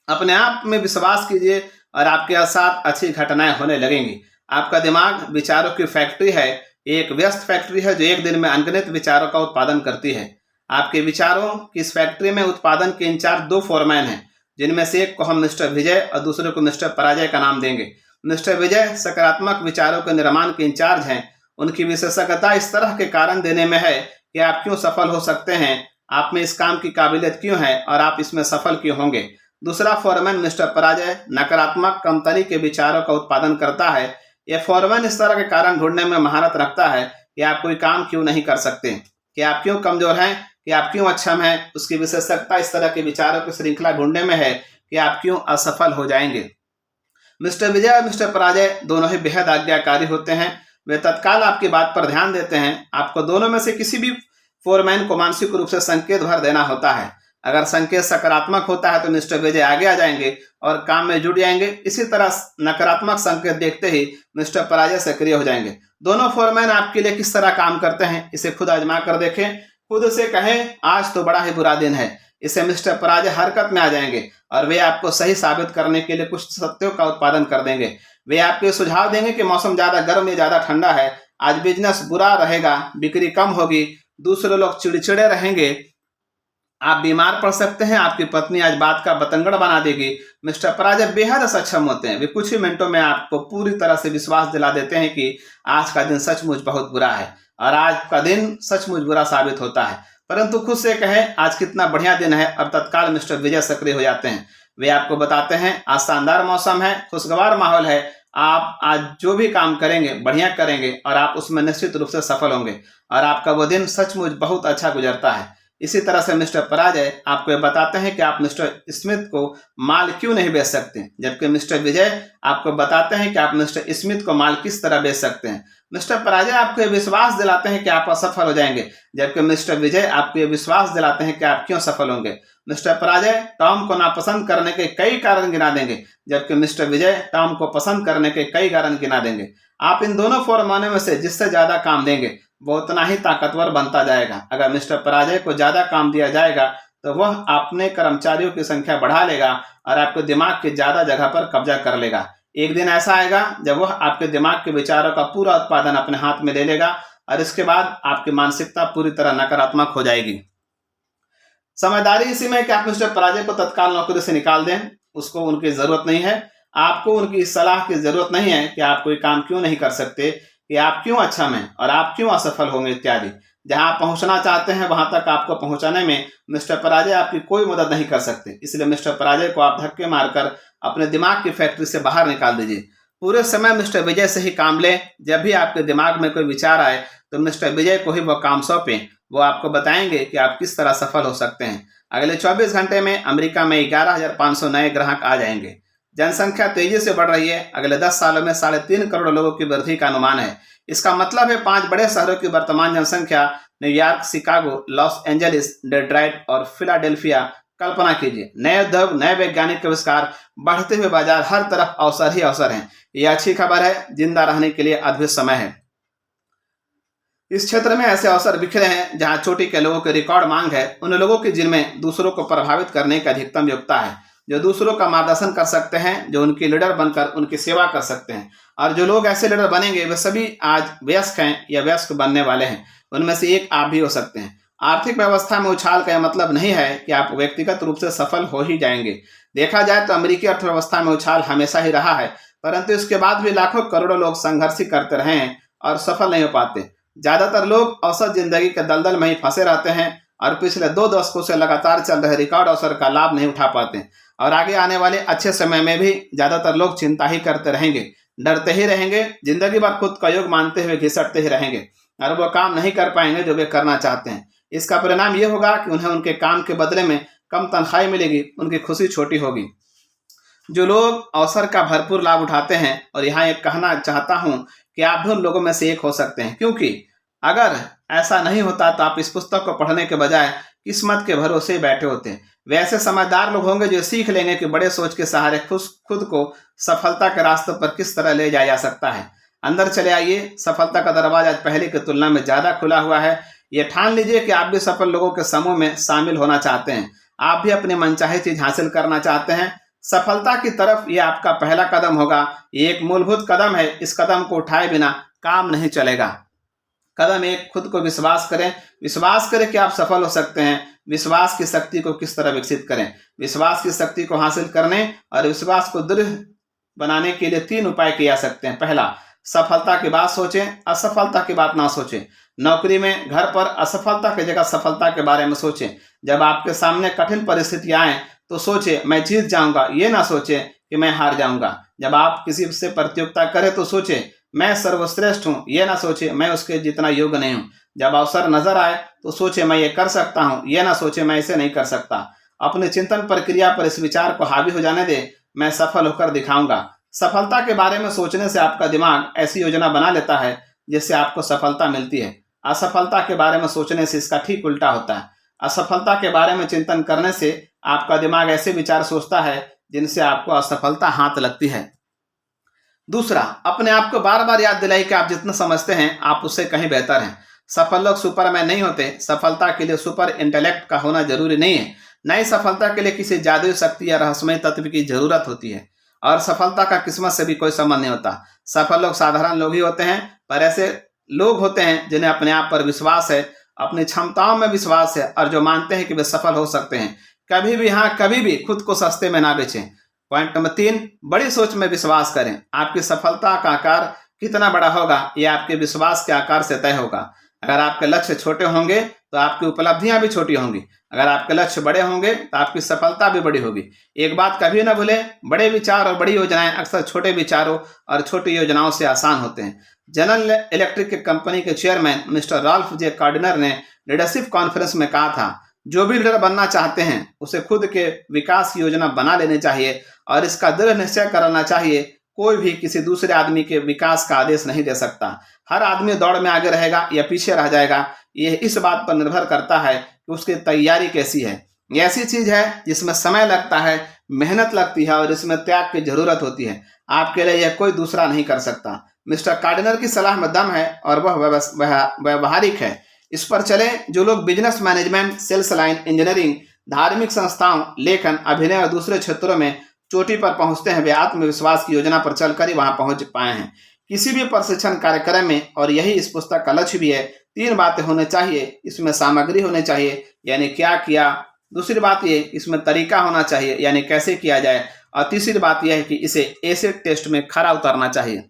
S1: अपने आप में विश्वास कीजिए और आपके साथ अच्छी घटनाएं होने लगेंगी। आपका दिमाग विचारों की फैक्ट्री है, एक व्यस्त फैक्ट्री है जो एक दिन में अनगिनत विचारों का उत्पादन करती है। आपके विचारों की इस फैक्ट्री में उत्पादन के इंचार्ज 2 फोरमैन हैं, जिनमें से एक को हम मिस्टर विजय और दूसरे को मिस्टर पराजय का नाम देंगे। मिस्टर विजय सकारात्मक विचारों के निर्माण के इंचार्ज हैं। उनकी विशेषज्ञता इस तरह के कारण देने में है कि आप क्यों सफल हो सकते हैं, आप में इस काम की काबिलियत क्यों है और आप इसमें सफल क्यों होंगे। दूसरा फोरमैन मिस्टर पराजय नकारात्मक कमतरी के विचारों का उत्पादन करता है। यह फोरमैन इस तरह के कारण ढूंढने में महारत रखता है कि आप कोई काम क्यों नहीं कर सकते, कि आप क्यों कमजोर हैं, कि आप क्यों अक्षम हैं। उसकी विशेषज्ञता इस तरह के विचारों की श्रृंखला ढूंढने में है कि आप क्यों असफल हो जाएंगे। मिस्टर विजय और मिस्टर पराजय दोनों ही बेहद आज्ञाकारी होते हैं। वे तत्काल आपकी बात पर ध्यान देते हैं। आपको दोनों में से किसी भी फोरमैन को मानसिक रूप से संकेत भर देना होता है। अगर संकेत सकारात्मक होता है तो मिस्टर विजय आगे आ जाएंगे और काम में जुट जाएंगे। इसी तरह नकारात्मक संकेत देखते ही मिस्टर पराजय सक्रिय हो जाएंगे। दोनों फोरमैन आपके लिए किस तरह काम करते हैं, इसे खुद आजमा कर देखें। खुद से कहें आज तो बड़ा ही बुरा दिन है। इसे मिस्टर पराजय हरकत में आ जाएंगे और वे आपको सही साबित करने के लिए कुछ सत्यों का उत्पादन कर देंगे। वे आपको सुझाव देंगे कि मौसम ज्यादा गर्म या ज्यादा ठंडा है, आज बिजनेस बुरा रहेगा, बिक्री कम होगी, दूसरे लोग चिड़चिड़े रहेंगे, आप बीमार पड़ सकते हैं, आपकी पत्नी आज बात का बतंगड़ बना देगी। मिस्टर पराजय बेहद सक्षम होते हैं। वे कुछ ही मिनटों में आपको पूरी तरह से विश्वास दिला देते हैं कि आज का दिन सचमुच बहुत बुरा है और आज का दिन सचमुच बुरा साबित होता है। परंतु खुद से कहें आज कितना बढ़िया दिन है और तत्काल मिस्टर विजय सक्रिय हो जाते हैं। वे आपको बताते हैं आज शानदार मौसम है, खुशगवार माहौल है, आप आज जो भी काम करेंगे बढ़िया करेंगे और आप उसमें निश्चित रूप से सफल होंगे और आपका वो दिन सचमुच बहुत अच्छा गुजरता है। इसी तरह से मिस्टर पराजय आपको ये बताते हैं कि आप मिस्टर स्मिथ को माल क्यों नहीं बेच सकते, जबकि मिस्टर विजय आपको बताते हैं कि आप मिस्टर स्मिथ को माल किस तरह बेच सकते हैं। मिस्टर पराजय आपको ये विश्वास दिलाते हैं कि आप असफल हो जाएंगे, जबकि मिस्टर विजय आपको ये विश्वास दिलाते हैं कि आप क्यों सफल होंगे। मिस्टर पराजय टॉम को नापसंद करने के कई कारण गिना देंगे, जबकि मिस्टर विजय टॉम को पसंद करने के कई कारण गिना देंगे। आप इन दोनों फोरमैनों में से जिससे ज्यादा काम देंगे वो उतना ही ताकतवर बनता जाएगा। अगर मिस्टर पराजय को ज्यादा काम दिया जाएगा तो वह अपने कर्मचारियों की संख्या बढ़ा लेगा और आपके दिमाग की ज्यादा जगह पर कब्जा कर लेगा। एक दिन ऐसा आएगा जब वह आपके दिमाग के विचारों का पूरा उत्पादन अपने हाथ में ले लेगा और इसके बाद आपकी मानसिकता पूरी तरह नकारात्मक हो जाएगी। समझदारी इसी में कि आप मिस्टर पराजय को तत्काल नौकरी से निकाल दें। उसको उनकी जरूरत नहीं है। आपको उनकी सलाह की जरूरत नहीं है कि आप कोई काम क्यों नहीं कर सकते, कि आप क्यों अक्षम हैं और आप क्यों असफल होंगे इत्यादि। जहां आप पहुंचना चाहते हैं वहां तक आपको पहुंचाने में मिस्टर पराजय आपकी कोई मदद नहीं कर सकते। इसलिए मिस्टर पराजय को आप धक्के मारकर अपने दिमाग की फैक्ट्री से बाहर निकाल दीजिए। पूरे समय मिस्टर विजय से ही काम लें। जब भी आपके दिमाग में कोई विचार आए तो मिस्टर विजय को ही वह काम सौंपें। वो आपको बताएंगे कि आप किस तरह सफल हो सकते हैं। अगले 24 घंटे में अमेरिका में 11,500 नए ग्राहक आ जाएंगे। जनसंख्या तेजी से बढ़ रही है। अगले 10 सालों में 3.5 करोड़ लोगों की वृद्धि का अनुमान है। इसका मतलब है 5 बड़े शहरों की वर्तमान जनसंख्या New York, Chicago, Los Angeles, Detroit और फिलाडेल्फिया। कल्पना कीजिए, नए उद्योग, नए वैज्ञानिक आविष्कार, बढ़ते हुए बाजार, हर तरफ अवसर ही अवसर हैं। यह अच्छी खबर है, जिंदा रहने के लिए अद्भुत समय है। इस क्षेत्र में ऐसे अवसर बिखरे हैं जहां चोटी के लोगों की रिकॉर्ड मांग है, उन लोगों की जिनमें दूसरों को प्रभावित करने की अधिकतम योग्यता है, जो दूसरों का मार्गदर्शन कर सकते हैं, जो उनके लीडर बनकर उनकी सेवा कर सकते हैं। और जो लोग ऐसे लीडर बनेंगे वे सभी आज वयस्क हैं या वयस्क बनने वाले हैं। उनमें से एक आप भी हो सकते हैं। आर्थिक व्यवस्था में उछाल का यह मतलब नहीं है कि आप व्यक्तिगत रूप से सफल हो ही जाएंगे। देखा जाए तो अमेरिकी अर्थव्यवस्था में उछाल हमेशा ही रहा है, परंतु इसके बाद भी लाखों करोड़ों लोग संघर्ष ही करते रहे हैं और सफल नहीं हो पाते। ज्यादातर लोग औसत जिंदगी के दलदल में ही फंसे रहते हैं और पिछले 2 दशकों से लगातार चल रहे रिकॉर्ड अवसर का लाभ नहीं उठा पाते। और आगे आने वाले अच्छे समय में भी ज्यादातर लोग चिंता ही करते रहेंगे, डरते ही रहेंगे, जिंदगी भर खुद का योग मानते हुए घिसटते ही रहेंगे और वो काम नहीं कर पाएंगे जो वे करना चाहते हैं। इसका परिणाम ये होगा कि उन्हें उनके काम के बदले में कम तनख्वाही मिलेगी, उनकी खुशी छोटी होगी। जो लोग अवसर का भरपूर लाभ उठाते हैं, और यहाँ एक कहना चाहता हूँ कि आप भी उन लोगों में से एक हो सकते हैं, क्योंकि अगर ऐसा नहीं होता तो आप इस पुस्तक को पढ़ने के बजाय किस्मत के भरोसे बैठे होते। वे ऐसे समझदार लोग होंगे जो सीख लेंगे कि बड़े सोच के सहारे खुद को सफलता के रास्ते पर किस तरह ले जाया जा सकता है। अंदर चले आइए, सफलता का दरवाजा आज पहले की तुलना में ज्यादा खुला हुआ है। ये ठान लीजिए कि आप भी सफल लोगों के समूह में शामिल होना चाहते हैं। आप भी अपनी मनचाही चीज हासिल करना चाहते हैं। सफलता की तरफ ये आपका पहला कदम होगा। ये एक मूलभूत कदम है। इस कदम को उठाए बिना काम नहीं चलेगा। कदम 1, खुद को विश्वास करें। विश्वास करें कि आप सफल हो सकते हैं। विश्वास की शक्ति को किस तरह विकसित करें? विश्वास की शक्ति को हासिल करने और विश्वास को दृढ़ बनाने के लिए 3 उपाय किए जा सकते हैं। पहला, सफलता की बात सोचें, असफलता की बात ना सोचें। नौकरी में, घर पर असफलता की जगह सफलता के बारे में सोचें। जब आपके सामने कठिन परिस्थितियां आए तो सोचें मैं जीत जाऊंगा, ये ना सोचें कि मैं हार जाऊंगा। जब आप किसी से प्रतियोगिता करें तो सोचें मैं सर्वश्रेष्ठ हूँ, ये ना सोचे मैं उसके जितना योग्य नहीं हूँ। जब अवसर नजर आए तो सोचे मैं ये कर सकता हूँ, ये ना सोचे मैं इसे नहीं कर सकता। अपने चिंतन प्रक्रिया पर इस विचार को हावी हो जाने दे, मैं सफल होकर दिखाऊंगा। सफलता के बारे में सोचने से आपका दिमाग ऐसी योजना बना लेता है जिससे आपको सफलता मिलती है। असफलता के बारे में सोचने से इसका ठीक उल्टा होता है। असफलता के बारे में चिंतन करने से आपका दिमाग ऐसे विचार सोचता है जिनसे आपको असफलता हाथ लगती है। दूसरा, अपने आप को बार बार याद दिलाई कि आप जितना समझते हैं आप उससे कहीं बेहतर हैं। सफल लोग सुपरमैन नहीं होते। सफलता के लिए सुपर इंटेलेक्ट का होना जरूरी नहीं है। नई सफलता के लिए किसी जादुई शक्ति या रहस्यमय तत्व की जरूरत होती है। और सफलता का किस्मत से भी कोई संबंध नहीं होता। सफल लोग साधारण लोग ही होते हैं, पर ऐसे लोग होते हैं जिन्हें अपने आप पर विश्वास है, अपनी क्षमताओं में विश्वास है और जो मानते हैं कि वे सफल हो सकते हैं। कभी भी, हाँ कभी भी खुद को सस्ते में ना बेचें। पॉइंट नंबर 3, बड़ी सोच में विश्वास करें। आपकी सफलता का आकार कितना बड़ा होगा यह आपके विश्वास के आकार से तय होगा। अगर आपके लक्ष्य छोटे होंगे तो आपकी उपलब्धियां भी छोटी होंगी। अगर आपके लक्ष्य बड़े होंगे तो आपकी सफलता भी बड़ी होगी। एक बात कभी ना भूलें, बड़े विचार और बड़ी योजनाएं अक्सर छोटे विचारों और छोटी योजनाओं से आसान होते हैं। जनरल इलेक्ट्रिक कंपनी के चेयरमैन मिस्टर राल्फ जे कार्डिनर ने लीडरशिप कॉन्फ्रेंस में कहा था, जो भी लीडर बनना चाहते हैं उसे खुद के विकास की योजना बना लेनी चाहिए और इसका दृढ़ निश्चय करना चाहिए। कोई भी किसी दूसरे आदमी के विकास का आदेश नहीं दे सकता। हर आदमी दौड़ में आगे रहेगा या पीछे रह जाएगा, यह इस बात पर निर्भर करता है कि उसकी तैयारी कैसी है। ये ऐसी चीज है जिसमें समय लगता है, मेहनत लगती है और इसमें त्याग की जरूरत होती है। आपके लिए यह कोई दूसरा नहीं कर सकता। मिस्टर कार्डिनर की सलाह में दम है और वह व्यवहारिक है। इस पर चले। जो लोग business management, sales line, engineering, धार्मिक संस्थाओं, लेखन, अभिनय और दूसरे क्षेत्रों में चोटी पर पहुंचते हैं, वे आत्मविश्वास की योजना पर चलकर ही वहां पहुंच पाए हैं किसी भी प्रशिक्षण कार्यक्रम में। और यही इस पुस्तक का लक्ष्य भी है। 3 बातें होने चाहिए। इसमें सामग्री होनी चाहिए, यानी क्या किया। दूसरी बात ये, इसमें तरीका होना चाहिए, यानी कैसे किया जाए। और तीसरी बात यह है कि इसे एसिड टेस्ट में खरा उतरना चाहिए,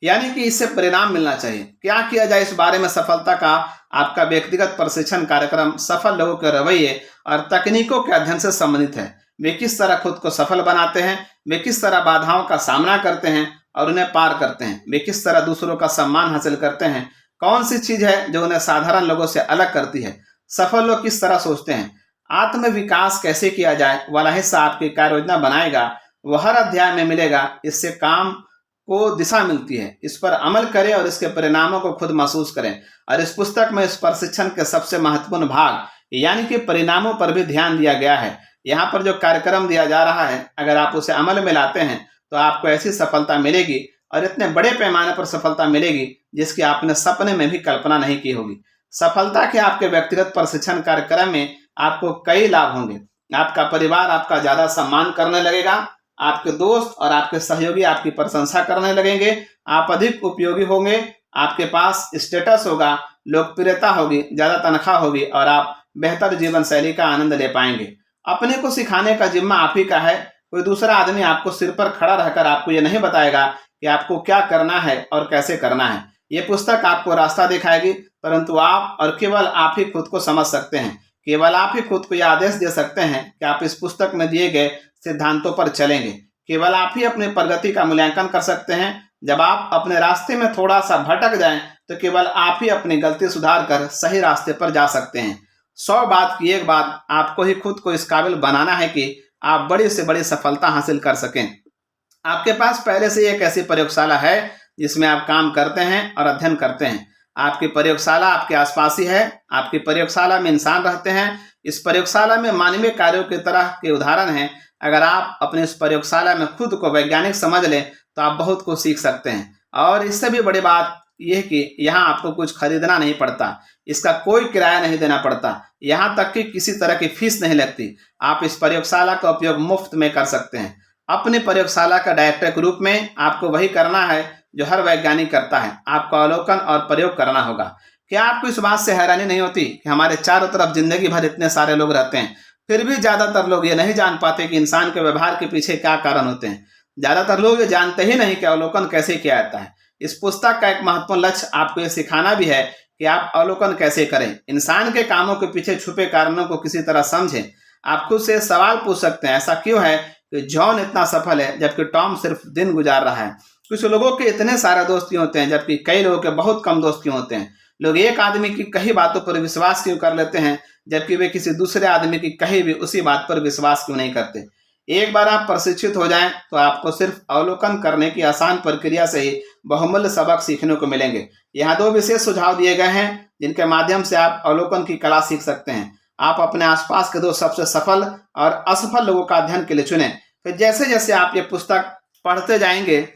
S1: यानी कि इससे परिणाम मिलना चाहिए। क्या किया जाए इस बारे में सफलता का आपका व्यक्तिगत प्रशिक्षण कार्यक्रम सफल लोगों के रवैये और तकनीकों के अध्ययन से संबंधित है। वे किस तरह खुद को सफल बनाते हैं, वे किस तरह बाधाओं का सामना करते हैं और उन्हें पार करते हैं, वे किस तरह दूसरों का सम्मान हासिल करते हैं, कौन सी चीज है जो उन्हें साधारण लोगों से अलग करती है, सफल लोग किस तरह सोचते हैं, आत्म विकास कैसे किया जाए वाला हिस्सा आपकी कार्य योजना बनाएगा वो हर अध्याय में मिलेगा। इससे काम को दिशा मिलती है। इस पर अमल करें और इसके परिणामों को खुद महसूस करें। और इस पुस्तक में इस प्रशिक्षण के सबसे महत्वपूर्ण भाग यानी कि परिणामों पर भी ध्यान दिया गया है। यहाँ पर जो कार्यक्रम दिया जा रहा है, अगर आप उसे अमल में लाते हैं तो आपको ऐसी सफलता मिलेगी और इतने बड़े पैमाने पर सफलता मिलेगी जिसकी आपने सपने में भी कल्पना नहीं की होगी। सफलता के आपके व्यक्तिगत प्रशिक्षण कार्यक्रम में आपको कई लाभ होंगे। आपका परिवार आपका ज्यादा सम्मान करने लगेगा। आपके दोस्त और आपके सहयोगी आपकी प्रशंसा करने लगेंगे। आप अधिक उपयोगी होंगे। आपके पास स्टेटस होगा, लोकप्रियता होगी, ज्यादा तनख्वाह होगी और आप बेहतर जीवन शैली का आनंद ले पाएंगे। अपने को सिखाने का जिम्मा आप ही का है। कोई दूसरा आदमी आपको सिर पर खड़ा रहकर आपको ये नहीं बताएगा कि आपको क्या करना है और कैसे करना है। ये पुस्तक आपको रास्ता दिखाएगी, परंतु आप और केवल आप ही खुद को समझ सकते हैं। केवल आप ही खुद को यह आदेश दे सकते हैं कि आप इस पुस्तक में दिए गए सिद्धांतों पर चलेंगे। केवल आप ही अपनी प्रगति का मूल्यांकन कर सकते हैं। जब आप अपने रास्ते में थोड़ा सा भटक जाएं, तो केवल आप ही अपनी गलती सुधार कर सही रास्ते पर जा सकते हैं। 100 बात की एक बात, आपको ही खुद को इस काबिल बनाना है कि आप बड़ी से बड़ी सफलता हासिल कर सकें। आपके पास पहले से एक ऐसी प्रयोगशाला है जिसमें आप काम करते हैं और अध्ययन करते हैं। आपकी प्रयोगशाला आपके आसपास ही है। आपकी प्रयोगशाला में इंसान रहते हैं। इस प्रयोगशाला में मानवीय कार्यों की तरह के उदाहरण हैं। अगर आप अपने इस प्रयोगशाला में खुद को वैज्ञानिक समझ लें तो आप बहुत कुछ सीख सकते हैं। और इससे भी बड़ी बात यह कि यहाँ आपको कुछ खरीदना नहीं पड़ता, इसका कोई किराया नहीं देना पड़ता, यहाँ तक कि किसी तरह की फीस नहीं लगती। आप इस प्रयोगशाला का उपयोग मुफ्त में कर सकते हैं। अपनी प्रयोगशाला का डायरेक्टर के रूप में आपको वही करना है जो हर वैज्ञानिक करता है। आपको अवलोकन और प्रयोग करना होगा। क्या आपको इस बात से हैरानी नहीं होती कि हमारे चारों तरफ जिंदगी भर इतने सारे लोग रहते हैं, फिर भी ज्यादातर लोग ये नहीं जान पाते कि इंसान के व्यवहार के पीछे क्या कारण होते हैं। ज्यादातर लोग ये जानते ही नहीं कि अवलोकन कैसे किया जाता है। इस पुस्तक का एक महत्वपूर्ण लक्ष्य आपको ये सिखाना भी है कि आप अवलोकन कैसे करें। इंसान के कामों के पीछे छुपे कारणों को किसी तरह समझें। आप खुद से सवाल पूछ सकते हैं, ऐसा क्यों है कि जॉन इतना सफल है जबकि टॉम सिर्फ दिन गुजार रहा है। कुछ लोगों के इतने सारे दोस्त क्यों होते हैं जबकि कई लोगों के बहुत कम दोस्त क्यों होते हैं। लोग एक आदमी की कही बातों पर विश्वास क्यों कर लेते हैं जबकि वे किसी दूसरे आदमी की कही भी उसी बात पर विश्वास क्यों नहीं करते। एक बार आप प्रशिक्षित हो जाएं तो आपको सिर्फ अवलोकन करने की आसान प्रक्रिया से ही बहुमूल्य सबक सीखने को मिलेंगे। यहाँ 2 विशेष सुझाव दिए गए हैं जिनके माध्यम से आप अवलोकन की कला सीख सकते हैं। आप अपने आसपास के 2 सबसे सफल और असफल लोगों का अध्ययन के लिए चुनें। फिर जैसे जैसे आप ये पुस्तक पढ़ते जाएंगे,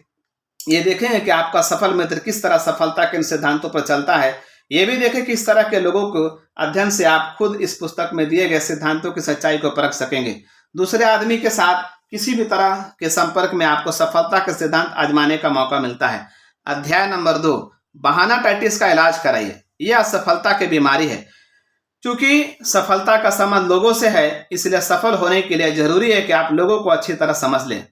S1: ये देखेंगे कि आपका सफल मित्र किस तरह सफलता के इन सिद्धांतों पर चलता है। ये भी देखें कि इस तरह के लोगों को अध्ययन से आप खुद इस पुस्तक में दिए गए सिद्धांतों की सच्चाई को परख सकेंगे। दूसरे आदमी के साथ किसी भी तरह के संपर्क में आपको सफलता के सिद्धांत आजमाने का मौका मिलता है। अध्याय नंबर 2, बहाना टाइटिस का इलाज कराइए। यह असफलता की बीमारी है। क्योंकि सफलता का संबंध लोगों से है, इसलिए सफल होने के लिए जरूरी है कि आप लोगों को अच्छी तरह समझ लें।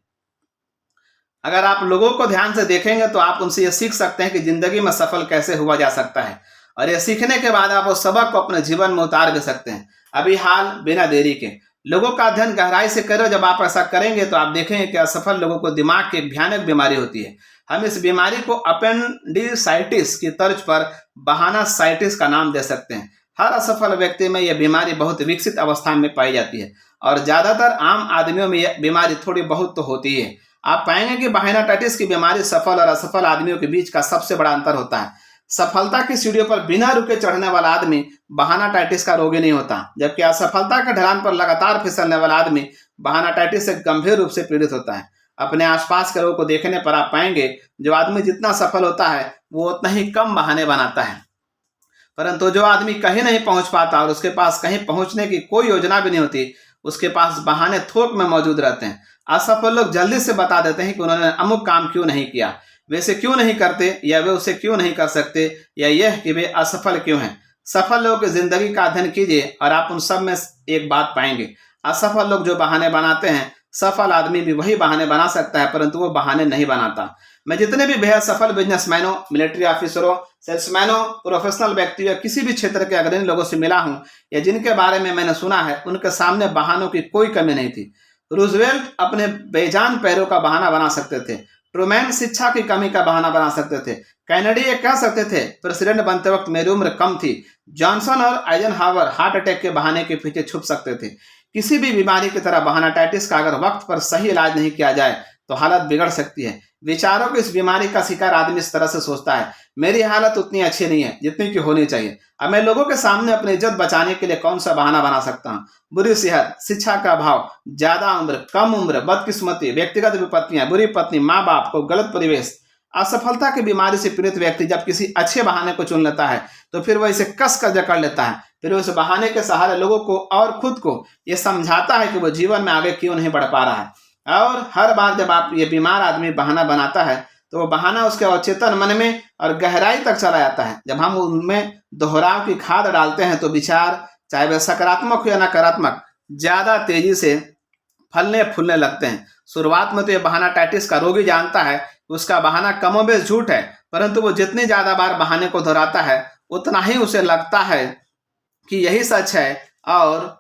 S1: अगर आप लोगों को ध्यान से देखेंगे तो आप उनसे यह सीख सकते हैं कि जिंदगी में सफल कैसे हुआ जा सकता है। और यह सीखने के बाद आप उस सबक को अपने जीवन में उतार भी सकते हैं, अभी हाल बिना देरी के। लोगों का अध्ययन गहराई से करो। जब आप ऐसा करेंगे तो आप देखेंगे कि असफल लोगों को दिमाग की एक भयानक बीमारी होती है। हम इस बीमारी को अपेंडिसाइटिस की तर्ज पर बहाना साइटिस का नाम दे सकते हैं। हर असफल व्यक्ति में यह बीमारी बहुत विकसित अवस्था में पाई जाती है और ज्यादातर आम आदमियों में यह बीमारी थोड़ी बहुत तो होती है। आप पाएंगे कि बहाना-टाइटिस की बीमारी सफल और असफल आदमियों के बीच का सबसे बड़ा अंतर होता है। सफलता की सीढ़ियों पर बिना रुके चढ़ने वाला आदमी बहाना-टाइटिस का रोगी नहीं होता, जबकि असफलता के ढलान पर लगातार फिसलने वाला आदमी बहाना-टाइटिस से गंभीर रूप से पीड़ित होता है। अपने आसपास के लोगों को देखने पर आप पाएंगे जो आदमी जितना सफल होता है वो उतना ही कम बहाने बनाता है, परंतु जो आदमी कहीं नहीं पहुंच पाता और उसके पास कहीं पहुंचने की कोई योजना भी नहीं होती, उसके पास बहाने थोक में मौजूद रहते हैं। असफल लोग जल्दी से बता देते हैं कि उन्होंने अमुक काम क्यों नहीं किया, वे इसे क्यों नहीं करते या वे उसे क्यों नहीं कर सकते, या यह कि वे असफल क्यों हैं। सफल लोगों की जिंदगी का अध्ययन कीजिए और आप उन सब में एक बात पाएंगे। असफल लोग जो बहाने बनाते हैं, सफल आदमी भी वही बहाने बना सकता है, परंतु वो बहाने नहीं बनाता। मैं जितने भी बेहद सफल बिजनेसमैनों, मिलिट्री ऑफिसरों, सेल्समैनों, प्रोफेशनल व्यक्तियों या किसी भी क्षेत्र के अग्रणी लोगों से मिला हूं या जिनके बारे में मैंने सुना है, उनके सामने बहानों की कोई कमी नहीं थी। रूजवेल्ट अपने बेजान पैरों का बहाना बना सकते थे, ट्रूमैन शिक्षा की कमी का बहाना बना सकते थे। कैनेडी ये कह सकते थे, प्रेसिडेंट बनते वक्त मेरी उम्र कम थी। जॉनसन और आइजनहावर हार्ट अटैक के बहाने के पीछे छुप सकते थे। किसी भी बीमारी की तरह बहानाटाइटिस का अगर वक्त पर सही इलाज नहीं किया जाए तो हालत बिगड़ सकती है। विचारों की इस बीमारी का शिकार आदमी इस तरह से सोचता है, मेरी हालत उतनी अच्छी नहीं है जितनी की होनी चाहिए। अब मैं लोगों के सामने अपनी इज्जत बचाने के लिए कौन सा बहाना बना सकता हूँ? बुरी सेहत, शिक्षा का अभाव, ज्यादा उम्र, कम उम्र, बदकिस्मती, व्यक्तिगत विपत्तियां, बुरी पत्नी, माँ बाप को गलत परिवेश। असफलता की बीमारी से पीड़ित व्यक्ति जब किसी अच्छे बहाने को चुन लेता है तो फिर वह इसे कस कर जकड़ लेता है। फिर उस बहाने के सहारे लोगों को और खुद को ये समझाता है कि वो जीवन में आगे क्यों नहीं बढ़ पा रहा है। और हर बार जब आप ये बीमार आदमी बहाना बनाता है तो वो बहाना उसके अवचेतन मन में और गहराई तक चला जाता है। जब हम उनमें दोहराव की खाद डालते हैं तो विचार, चाहे वे सकारात्मक हो या नकारात्मक, ज्यादा तेजी से फलने फूलने लगते हैं। शुरुआत में तो ये बहानाटाइटिस का रोगी जानता है कि उसका बहाना कमोबेश झूठ है, परंतु वो जितनी ज्यादा बार बहाने को दोहराता है उतना ही उसे लगता है कि यही सच है और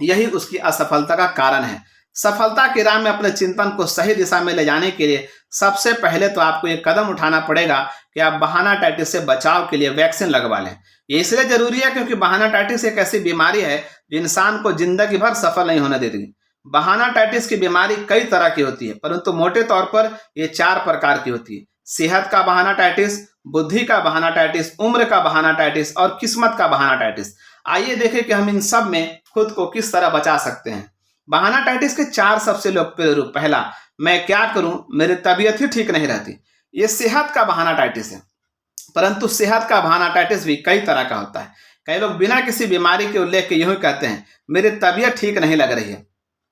S1: यही उसकी असफलता का कारण है। सफलता की राह में अपने चिंतन को सही दिशा में ले जाने के लिए सबसे पहले तो आपको ये कदम उठाना पड़ेगा कि आप बहानाटाइटिस से बचाव के लिए वैक्सीन लगवा लें। ये इसलिए जरूरी है क्योंकि बहानाटाइटिस एक ऐसी बीमारी है जो इंसान को जिंदगी भर सफल नहीं होने देती। बहानाटाइटिस की बीमारी कई तरह की होती है, परंतु मोटे तौर पर ये 4 प्रकार की होती है। सेहत का बहानाटाइटिस, बुद्धि का बहानाटाइटिस, उम्र का बहानाटाइटिस और किस्मत का बहानाटाइटिस। आइए देखें कि हम इन सब में खुद को किस तरह बचा सकते हैं। बहानाटाइटिस के 4 सबसे लोकप्रिय रूप। पहला, मैं क्या करूं, मेरी तबीयत ही ठीक नहीं रहती। ये सेहत का बहानाटाइटिस है, परंतु सेहत का बहानाटाइटिस भी कई तरह का होता है। कई लोग बिना किसी बीमारी के उल्लेख के यूं ही कहते हैं, मेरी तबीयत ठीक नहीं लग रही है,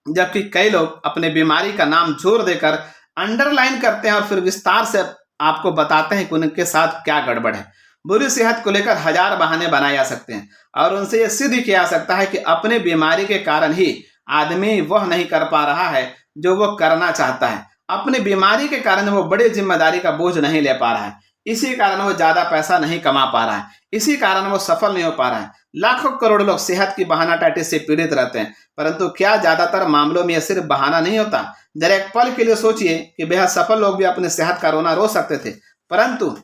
S1: जबकि कई लोग अपने बीमारी का नाम जोर देकर अंडरलाइन करते हैं और फिर विस्तार से आपको बताते हैं कि उनके साथ क्या गड़बड़ है। बुरी सेहत को लेकर 1000 बहाने बनाए जा सकते हैं और उनसे यह सिद्ध किया जा सकता है कि अपने बीमारी के कारण ही आदमी वह नहीं कर पा रहा है जो वो करना चाहता है। अपनी बीमारी के कारण वो बड़ी जिम्मेदारी का बोझ नहीं ले पा रहा है, इसी कारण वो ज्यादा पैसा नहीं कमा पा रहा है, इसी कारण वो सफल नहीं हो पा रहा है। लाखों करोड़ लोग सेहत की बहानाटाइटिस से पीड़ित रहते हैं, परंतु क्या ज्यादातर मामलों में यह सिर्फ बहाना नहीं होता? जरा एक पल के लिए सोचिए कि बेहद सफल लोग भी अपनी सेहत का रोना रो सकते थे, परंतु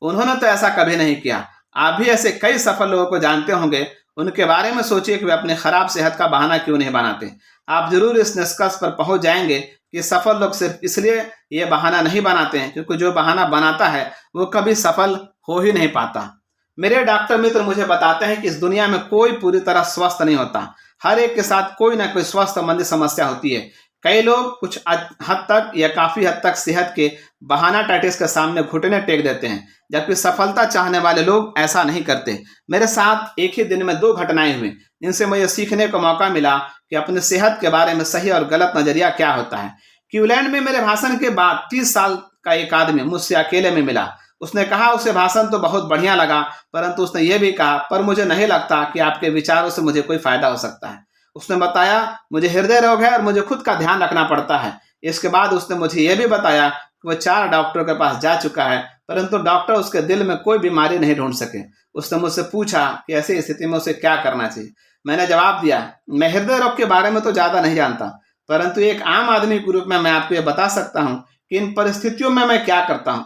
S1: उन्होंने तो ऐसा कभी नहीं किया। आप भी ऐसे कई सफल लोगों को जानते होंगे, उनके बारे में सोचिए कि वे अपने खराब सेहत का बहाना क्यों नहीं बनाते। आप जरूर इस निष्कर्ष पर पहुंच जाएंगे कि सफल लोग सिर्फ इसलिए ये बहाना नहीं बनाते हैं क्योंकि जो बहाना बनाता है वो कभी सफल हो ही नहीं पाता। मेरे डॉक्टर मित्र मुझे बताते हैं कि इस दुनिया में कोई पूरी तरह स्वस्थ नहीं होता, हर एक के साथ कोई ना कोई स्वास्थ्य संबंधी समस्या होती है। कई लोग कुछ हद तक या काफी हद तक सेहत के बहानाटाइटिस के सामने घुटने टेक देते हैं, जबकि सफलता चाहने वाले लोग ऐसा नहीं करते। मेरे साथ एक ही दिन में 2 घटनाएं हुई जिनसे मुझे सीखने का मौका मिला कि अपनी सेहत के बारे में सही और गलत नजरिया क्या होता है। क्यूलैंड में मेरे भाषण के बाद 30 साल का एक आदमी मुझसे अकेले में मिला। उसने कहा उसे भाषण तो बहुत बढ़िया लगा, परंतु उसने ये भी कहा, पर मुझे नहीं लगता कि आपके विचारों से मुझे कोई फायदा हो सकता है। उसने बताया, मुझे हृदय रोग है और मुझे खुद का ध्यान रखना पड़ता है। इसके बाद उसने मुझे यह भी बताया कि वो 4 डॉक्टरों के पास जा चुका है, परंतु डॉक्टर उसके दिल में कोई बीमारी नहीं ढूंढ सके। उसने मुझसे पूछा कि ऐसी स्थिति में उसे क्या करना चाहिए। मैंने जवाब दिया, मैं हृदय रोग के बारे में तो ज्यादा नहीं जानता, परंतु एक आम आदमी के रूप में मैं आपको यह बता सकता हूँ कि इन परिस्थितियों में मैं क्या करता हूँ।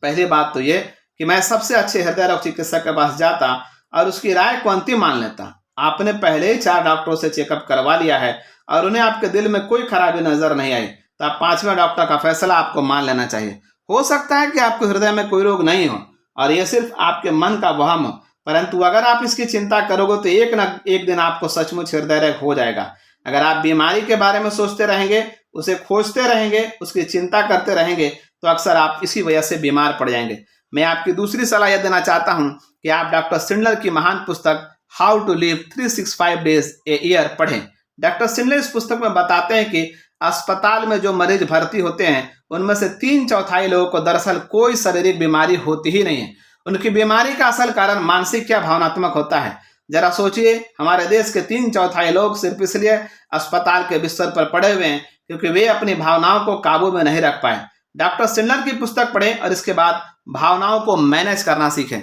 S1: पहली बात तो ये कि मैं सबसे अच्छे हृदय रोग चिकित्सक के पास जाता और उसकी राय को अंतिम मान लेता। आपने पहले ही 4 डॉक्टरों से चेकअप करवा लिया है और उन्हें आपके दिल में कोई खराबी नजर नहीं आई, तो आप 5वें डॉक्टर का फैसला आपको मान लेना चाहिए। हो सकता है कि आपको हृदय में कोई रोग नहीं हो और यह सिर्फ आपके मन का वहम हो, परंतु अगर आप इसकी चिंता करोगे तो एक न एक दिन आपको सचमुच हृदय रोग हो जाएगा। अगर आप बीमारी के बारे में सोचते रहेंगे, उसे खोजते रहेंगे, उसकी चिंता करते रहेंगे, तो अक्सर आप इसी वजह से बीमार पड़ जाएंगे। मैं आपकी दूसरी सलाह यह देना चाहता हूं कि आप डॉक्टर सिंडलर की महान पुस्तक how to live 365 days a year पढ़ें। डॉक्टर सिंडलर इस पुस्तक में बताते हैं कि अस्पताल में जो मरीज भर्ती होते हैं उनमें से 3/4 लोगों को दरअसल कोई शारीरिक बीमारी होती ही नहीं है। उनकी बीमारी का असल कारण मानसिक या भावनात्मक होता है। जरा सोचिए, हमारे देश के 3/4 लोग सिर्फ इसलिए अस्पताल के बिस्तर पर पड़े हुए हैं क्योंकि वे अपनी भावनाओं को काबू में नहीं रख पाए। डॉक्टर सिंडलर की पुस्तक पढ़ें और इसके बाद भावनाओं को मैनेज करना सीखें।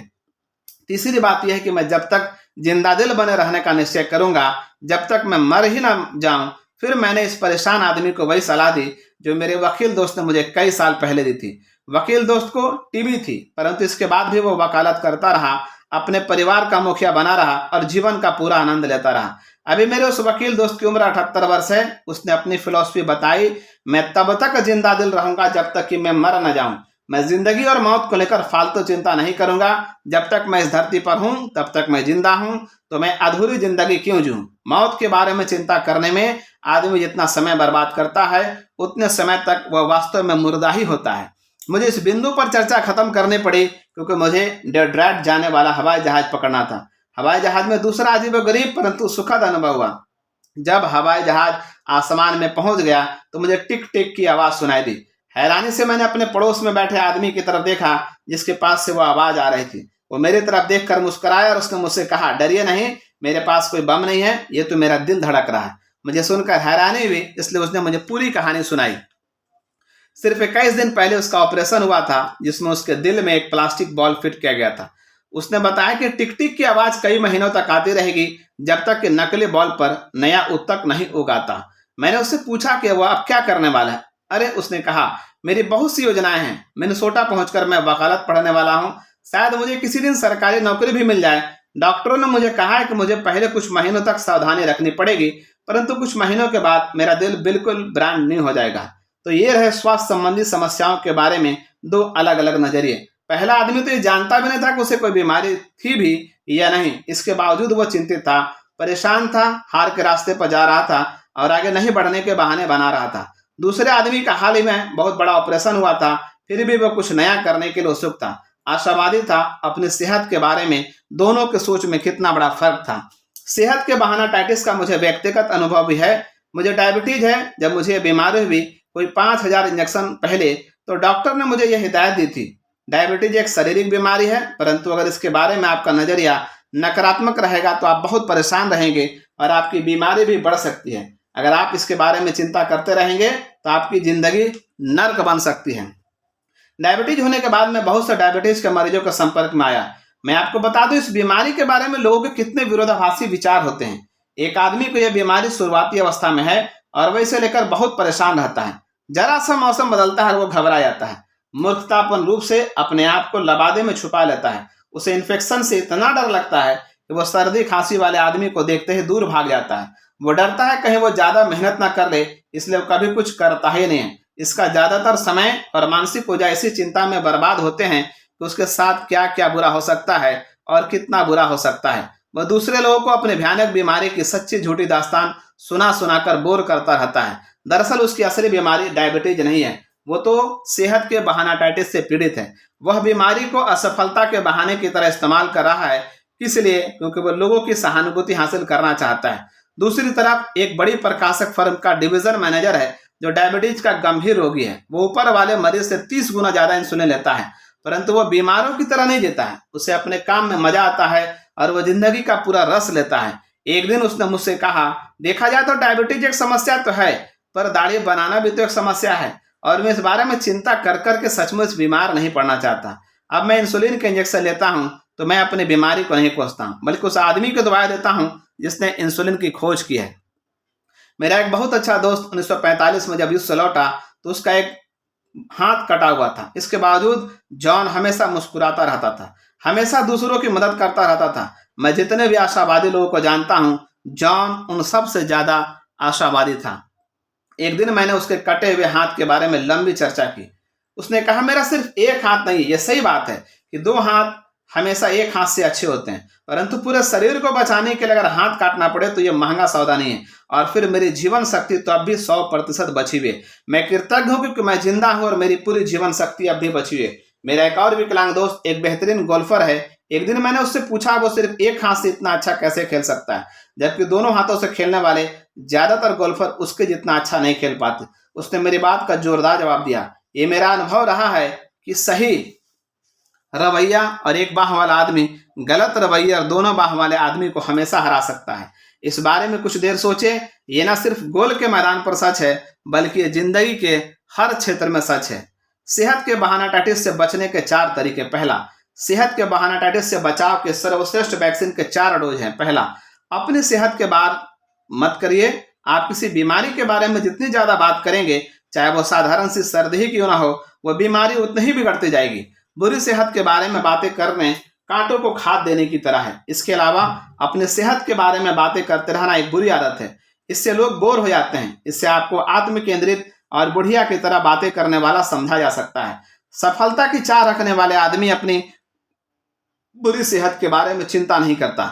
S1: तीसरी बात यह है कि मैं जब तक जिंदा दिल बने रहने का निश्चय करूंगा, जब तक मैं मर ही ना जाऊं। फिर मैंने इस परेशान आदमी को वही सलाह दी जो मेरे वकील दोस्त ने मुझे कई साल पहले दी थी। वकील दोस्त को टीबी थी, परंतु इसके बाद भी वो वकालत करता रहा, अपने परिवार का मुखिया बना रहा और जीवन का पूरा आनंद लेता रहा। अभी मेरे उस वकील दोस्त की उम्र 78 वर्ष है। उसने अपनी फिलॉसफी बताई, मैं तब तक जिंदा दिल रहूंगा जब तक कि मैं मर न जाऊं। मैं जिंदगी और मौत को लेकर फालतू चिंता नहीं करूंगा। जब तक मैं इस धरती पर हूं तब तक मैं जिंदा हूं, तो मैं अधूरी जिंदगी क्यों जीऊं। मौत के बारे में चिंता करने में आदमी जितना समय बर्बाद करता है, उतने समय तक वह वास्तव में मुर्दा ही होता है। मुझे इस बिंदु पर चर्चा खत्म करनी पड़ी क्योंकि मुझे डेट्रॉइट जाने वाला हवाई जहाज पकड़ना था। हवाई जहाज में दूसरा अजीब गरीब परंतु सुखद अनुभव हुआ। जब हवाई जहाज आसमान में पहुंच गया तो मुझे टिक टिक की आवाज सुनाई दी। हैरानी से मैंने अपने पड़ोस में बैठे आदमी की तरफ देखा जिसके पास से वो आवाज आ रही थी। वो मेरी तरफ देखकर मुस्कुराया और उसने मुझसे कहा, डरिए नहीं, मेरे पास कोई बम नहीं है, ये तो मेरा दिल धड़क रहा है। मुझे सुनकर हैरानी हुई, इसलिए उसने मुझे पूरी कहानी सुनाई। सिर्फ 21 दिन पहले उसका ऑपरेशन हुआ था जिसमें उसके दिल में एक प्लास्टिक बॉल फिट किया गया था। उसने बताया कि टिक टिक की आवाज कई महीनों तक आती रहेगी जब तक कि नकली बॉल पर नया ऊतक नहीं उगाता। मैंने उससे पूछा कि वह अब क्या करने वाला है। अरे, उसने कहा, मेरी बहुत सी योजनाएं हैं। मिनेसोटा पहुंचकर मैं वकालत पढ़ने वाला हूं। शायद मुझे किसी दिन सरकारी नौकरी भी मिल जाए। डॉक्टरों ने मुझे कहा है कि मुझे पहले कुछ महीनों तक सावधानी रखनी पड़ेगी, परंतु कुछ महीनों के बाद मेरा दिल बिल्कुल ब्रांड न्यू हो जाएगा। तो ये रहे स्वास्थ्य संबंधी समस्याओं के बारे में दो अलग अलग नजरिए। पहला आदमी तो ये जानता भी नहीं था कि उसे कोई बीमारी थी भी या नहीं। इसके बावजूद वो चिंतित था, परेशान था, हार के रास्ते पर जा रहा था और आगे नहीं बढ़ने के बहाने बना रहा था। दूसरे आदमी का हाल ही में बहुत बड़ा ऑपरेशन हुआ था, फिर भी वो कुछ नया करने के लिए उत्सुक था, आशावादी था अपनी सेहत के बारे में। दोनों के सोच में कितना बड़ा फर्क था। सेहत के बहाना टाइटिस का मुझे व्यक्तिगत अनुभव भी है। मुझे डायबिटीज है। जब मुझे ये बीमारी हुई कोई 5000 इंजेक्शन पहले, तो डॉक्टर ने मुझे यह हिदायत दी थी, डायबिटीज एक शारीरिक बीमारी है, परंतु अगर इसके बारे में आपका नजरिया नकारात्मक रहेगा तो आप बहुत परेशान रहेंगे और आपकी बीमारी भी बढ़ सकती है। अगर आप इसके बारे में चिंता करते रहेंगे तो आपकी जिंदगी नर्क बन सकती है। डायबिटीज होने के बाद मैं बहुत से डायबिटीज के मरीजों के संपर्क में आया। मैं आपको बता दूं, इस बीमारी के बारे में लोगों के कितने विरोधाभासी विचार होते हैं। एक आदमी को यह बीमारी शुरुआती अवस्था में है और वह इसे लेकर बहुत परेशान रहता है। जरा सा मौसम बदलता है और वो घबरा जाता है, मूर्खतापूर्ण रूप से अपने आप को लबादे में छुपा लेता है। उसे इन्फेक्शन से इतना डर लगता है कि वो सर्दी खांसी वाले आदमी को देखते ही दूर भाग जाता है। वो डरता है कहीं वो ज्यादा मेहनत ना कर ले, इसलिए वो कभी कुछ करता ही नहीं है। इसका ज्यादातर समय और मानसिक ऊर्जा इसी चिंता में बर्बाद होते हैं कि उसके साथ क्या क्या बुरा हो सकता है और कितना बुरा हो सकता है। वह दूसरे लोगों को अपने भयानक बीमारी की सच्ची झूठी दास्तान सुना सुनाकर बोर करता रहता है। दरअसल उसकी असली बीमारी डायबिटीज नहीं है, वो तो सेहत के बहाना टाइटिस से पीड़ित है। वह बीमारी को असफलता के बहाने की तरह इस्तेमाल कर रहा है, इसलिए क्योंकि वह लोगों की सहानुभूति हासिल करना चाहता है। दूसरी तरफ एक बड़ी प्रकाशक फर्म का डिवीजन मैनेजर है जो डायबिटीज का गंभीर रोगी है। वो ऊपर वाले मरीज से 30 गुना ज्यादा इंसुलिन लेता है, परंतु वह बीमारों की तरह नहीं जीता है। उसे अपने काम में मजा आता है और वह जिंदगी का पूरा रस लेता है। एक दिन उसने मुझसे कहा, देखा जाए तो डायबिटीज एक समस्या तो है, पर दाढ़ी बनाना भी तो एक समस्या है और मैं इस बारे में चिंता कर कर के सचमुच बीमार नहीं पड़ना चाहता। अब मैं इंसुलिन के इंजेक्शन लेता हूं तो मैं अपनी बीमारी को नहीं कोसता हूं, बल्कि उस आदमी को दवाई देता हूं जिसने इंसुलिन की खोज की है। मेरा एक बहुत अच्छा दोस्त 1945 में जब युद्ध से लौटा तो उसका एक हाथ कटा हुआ था। इसके बावजूद जॉन हमेशा मुस्कुराता रहता था, हमेशा दूसरों की मदद करता रहता था। मैं जितने भी आशावादी लोगों को जानता हूं, जॉन उन सब से ज्यादा आशावादी था। एक दिन मैंने उसके कटे हुए हाथ के बारे में लंबी चर्चा की। उसने कहा, मेरा सिर्फ एक हाथ नहीं, ये सही बात है कि 2 हाथ हमेशा एक हाथ से अच्छे होते हैं, परंतु पूरे शरीर को बचाने के लिए अगर हाथ काटना पड़े तो ये महंगा सौदा नहीं है। और फिर मेरी जीवन शक्ति तो अब भी 100% बची हुई है। मैं कृतज्ञ हूं क्योंकि मैं जिंदा हूं और मेरी पूरी जीवन शक्ति अब भी बची हुई है। मेरा एक और विकलांग दोस्त एक बेहतरीन गोल्फर है। एक दिन मैंने उससे पूछा, वो सिर्फ एक हाथ से इतना अच्छा कैसे खेल सकता है, जबकि दोनों हाथों से खेलने वाले ज्यादातर गोल्फर उसके जितना अच्छा नहीं खेल पाते। उसने मेरी बात का जोरदार जवाब दिया, ये मेरा अनुभव रहा है कि सही रवैया और एक बाह वाला आदमी गलत रवैया और दोनों बाह वाले आदमी को हमेशा हरा सकता है। इस बारे में कुछ देर सोचे। ये ना सिर्फ गोल के मैदान पर सच है, बल्कि ये जिंदगी के हर क्षेत्र में सच है। सेहत के बहाना टाइटिस से बचने के 4 तरीके। पहला, सेहत के बहाना टाइटिस से बचाव के सर्वश्रेष्ठ वैक्सीन के 4 डोज हैं। पहला, अपनी सेहत के बारे मत करिए। आप किसी बीमारी के बारे में जितनी ज्यादा बात करेंगे, चाहे वो साधारण सी सर्दी ही क्यों ना हो, वो बीमारी उतनी ही बिगड़ती जाएगी। बुरी सेहत के बारे में बातें करने कांटों को खाद देने की तरह है। इसके अलावा अपने सेहत के बारे में बातें करते रहना एक बुरी आदत है। इससे लोग बोर हो जाते हैं। इससे आपको आत्म केंद्रित और बुढ़िया की तरह बातें करने वाला समझा जा सकता है। सफलता की चाह रखने वाले आदमी अपनी बुरी सेहत के बारे में चिंता नहीं करता।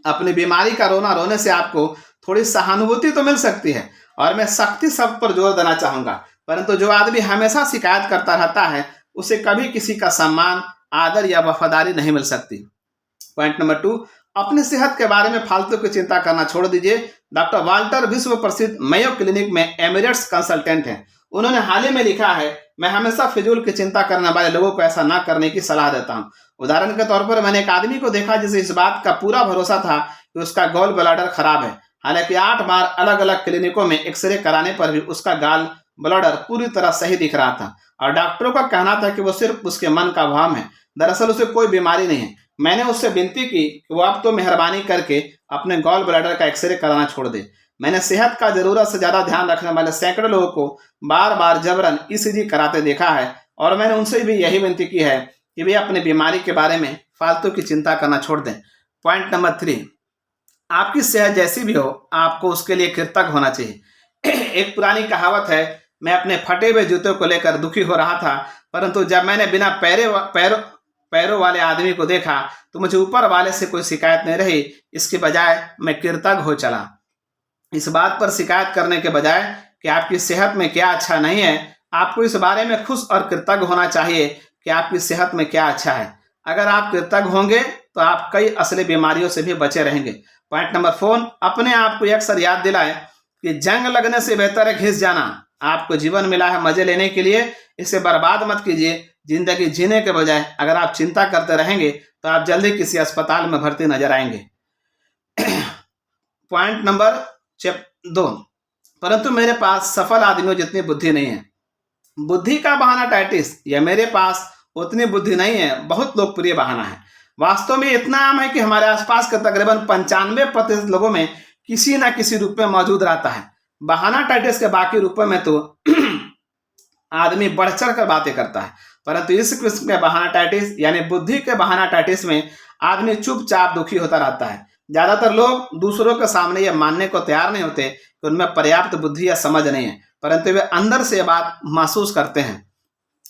S1: अपनी बीमारी का रोना रोने से आपको थोड़ी सहानुभूति तो मिल सकती है, और मैं सख्ती शब्द पर जोर देना चाहूंगा, परंतु जो आदमी हमेशा शिकायत करता रहता है उसे कभी किसी का सम्मान, आदर या वफादारी नहीं मिल सकती। पॉइंट नंबर 2, अपनी सेहत के बारे में फालतू की चिंता करना छोड़ दीजिए। डॉक्टर वाल्टर विश्व प्रसिद्ध मेयो क्लिनिक में एमिरेट्स कंसल्टेंट हैं। उन्होंने हाल ही में लिखा है, मैं हमेशा फिजूल की चिंता करने वाले लोगों को ऐसा ना करने की सलाह देता हूं। उदाहरण के तौर पर मैंने एक आदमी को देखा जिसे इस बात का पूरा भरोसा था कि उसका गॉल ब्लैडर खराब है। हालांकि 8 बार अलग अलग क्लिनिकों में एक्सरे कराने पर भी उसका गॉल ब्लैडर पूरी तरह सही दिख रहा था, और डॉक्टरों का कहना था कि वो सिर्फ उसके मन का भ्रम है, दरअसल उसे कोई बीमारी नहीं है। मैंने उससे विनती की कि वो अब तो मेहरबानी करके अपने गॉल ब्लैडर का एक्सरे कराना छोड़ दे। मैंने सेहत का जरूरत से ज्यादा ध्यान रखने वाले सैकड़ों लोगों को बार बार जबरन ईसीजी कराते देखा है, और मैंने उनसे भी यही विनती की है कि वे अपनी बीमारी के बारे में फालतू की चिंता करना छोड़ दें। पॉइंट नंबर 3, आपकी सेहत जैसी भी हो, आपको उसके लिए कृतज्ञ होना चाहिए। एक पुरानी कहावत है, मैं अपने फटे हुए जूतों को लेकर दुखी हो रहा था, परंतु जब मैंने बिना पैरों वाले आदमी को देखा तो मुझे ऊपर वाले से कोई शिकायत नहीं रही। इसके बजाय मैं कृतज्ञ हो चला। इस बात पर शिकायत करने के बजाय कि आपकी सेहत में क्या अच्छा नहीं है, आपको इस बारे में खुश और कृतज्ञ होना चाहिए कि आपकी सेहत में क्या अच्छा है। अगर आप कृतज्ञ होंगे तो आप कई असली बीमारियों से भी बचे रहेंगे। पॉइंट नंबर 4, अपने आप को अक्सर याद दिलाएं कि जंग लगने से बेहतर है घिस जाना। आपको जीवन मिला है मजे लेने के लिए, इसे बर्बाद मत कीजिए। जिंदगी जीने के बजाय अगर आप चिंता करते रहेंगे तो आप जल्दी किसी अस्पताल में भर्ती नजर आएंगे। पॉइंट नंबर 2, परंतु मेरे पास सफल आदमियों जितनी बुद्धि नहीं है। बुद्धि का बहाना टाइटिस, या मेरे पास उतनी बुद्धि नहीं है, बहुत लोकप्रिय बहाना है। वास्तव में इतना आम है कि हमारे आसपास के तकरीबन 95% लोगों में किसी न किसी रूप में मौजूद रहता है। बहाना टाइटिस के बाकी रूपों में तो आदमी बढ़ चढ़ कर बातें करता है, परंतु इस किस्म के बहाना टाइटिस यानी बुद्धि के बहाना टाइटिस में आदमी चुपचाप दुखी होता रहता है। ज्यादातर लोग दूसरों के सामने यह मानने को तैयार नहीं होते कि उनमें पर्याप्त बुद्धि या समझ नहीं है, परंतु वे अंदर से बात महसूस करते हैं।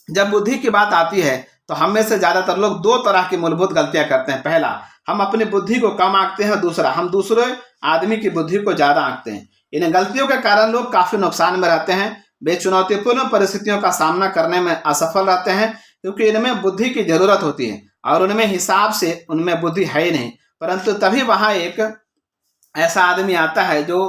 S1: जब बुद्धि की बात आती है तो हम में से ज्यादातर लोग 2 तरह की मूलभूत गलतियां करते हैं। पहला, हम अपनी बुद्धि को कम आंकते हैं, और दूसरा, हम दूसरे आदमी की बुद्धि को ज्यादा आंकते हैं। इन गलतियों के कारण लोग काफी नुकसान में रहते हैं। वे चुनौतीपूर्ण परिस्थितियों का सामना करने में असफल रहते हैं, क्योंकि इनमें बुद्धि की जरूरत होती है और उनमें हिसाब से उनमें बुद्धि है ही नहीं। परंतु तभी वहां एक ऐसा आदमी आता है जो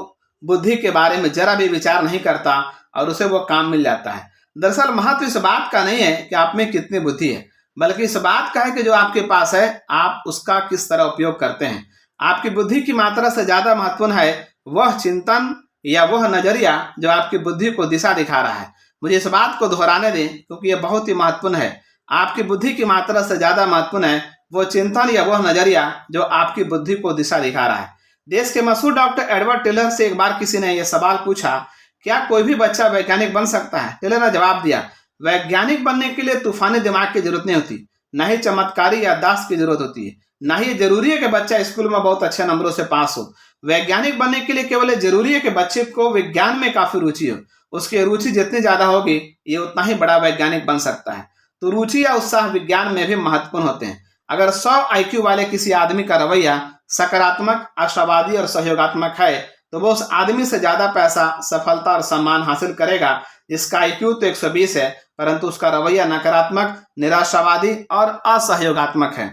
S1: बुद्धि के बारे में जरा भी विचार नहीं करता और उसे वो काम मिल जाता है। दरअसल महत्व इस बात का नहीं है कि आप में कितनी बुद्धि है, बल्कि इस बात का है कि जो आपके पास है आप उसका किस तरह उपयोग करते हैं। आपकी बुद्धि की मात्रा से ज्यादा महत्वपूर्ण है वह चिंतन या वह नजरिया जो आपकी बुद्धि को दिशा दिखा रहा है। मुझे इस बात को दोहराने दें क्योंकि यह बहुत ही महत्वपूर्ण है। आपकी बुद्धि की मात्रा से ज्यादा महत्वपूर्ण है वो चिंतन या वह नजरिया जो आपकी बुद्धि को दिशा दिखा रहा है। देश के मशहूर डॉक्टर एडवर्ड टेलर से एक बार किसी ने यह सवाल पूछा, क्या कोई भी बच्चा वैज्ञानिक बन सकता है? टेलर ने जवाब दिया, वैज्ञानिक बनने के लिए तूफानी दिमाग की जरूरत नहीं होती, न ही चमत्कारी याददाश्त की जरूरत होती है, न ही जरूरी है कि बच्चा स्कूल में बहुत अच्छे नंबरों से पास हो। वैज्ञानिक बनने के लिए केवल जरूरी है कि बच्चे को विज्ञान में काफी रुचि हो। उसकी रुचि जितनी ज्यादा होगी ये उतना ही बड़ा वैज्ञानिक बन सकता है। तो रुचि या उत्साह विज्ञान में भी महत्वपूर्ण होते हैं। अगर 100 IQ वाले किसी आदमी का रवैया सकारात्मक, आशावादी और सहयोगात्मक है तो वो उस आदमी से ज्यादा पैसा, सफलता और सम्मान हासिल करेगा जिसका IQ तो 120 है परंतु उसका रवैया नकारात्मक, निराशावादी और असहयोगात्मक है।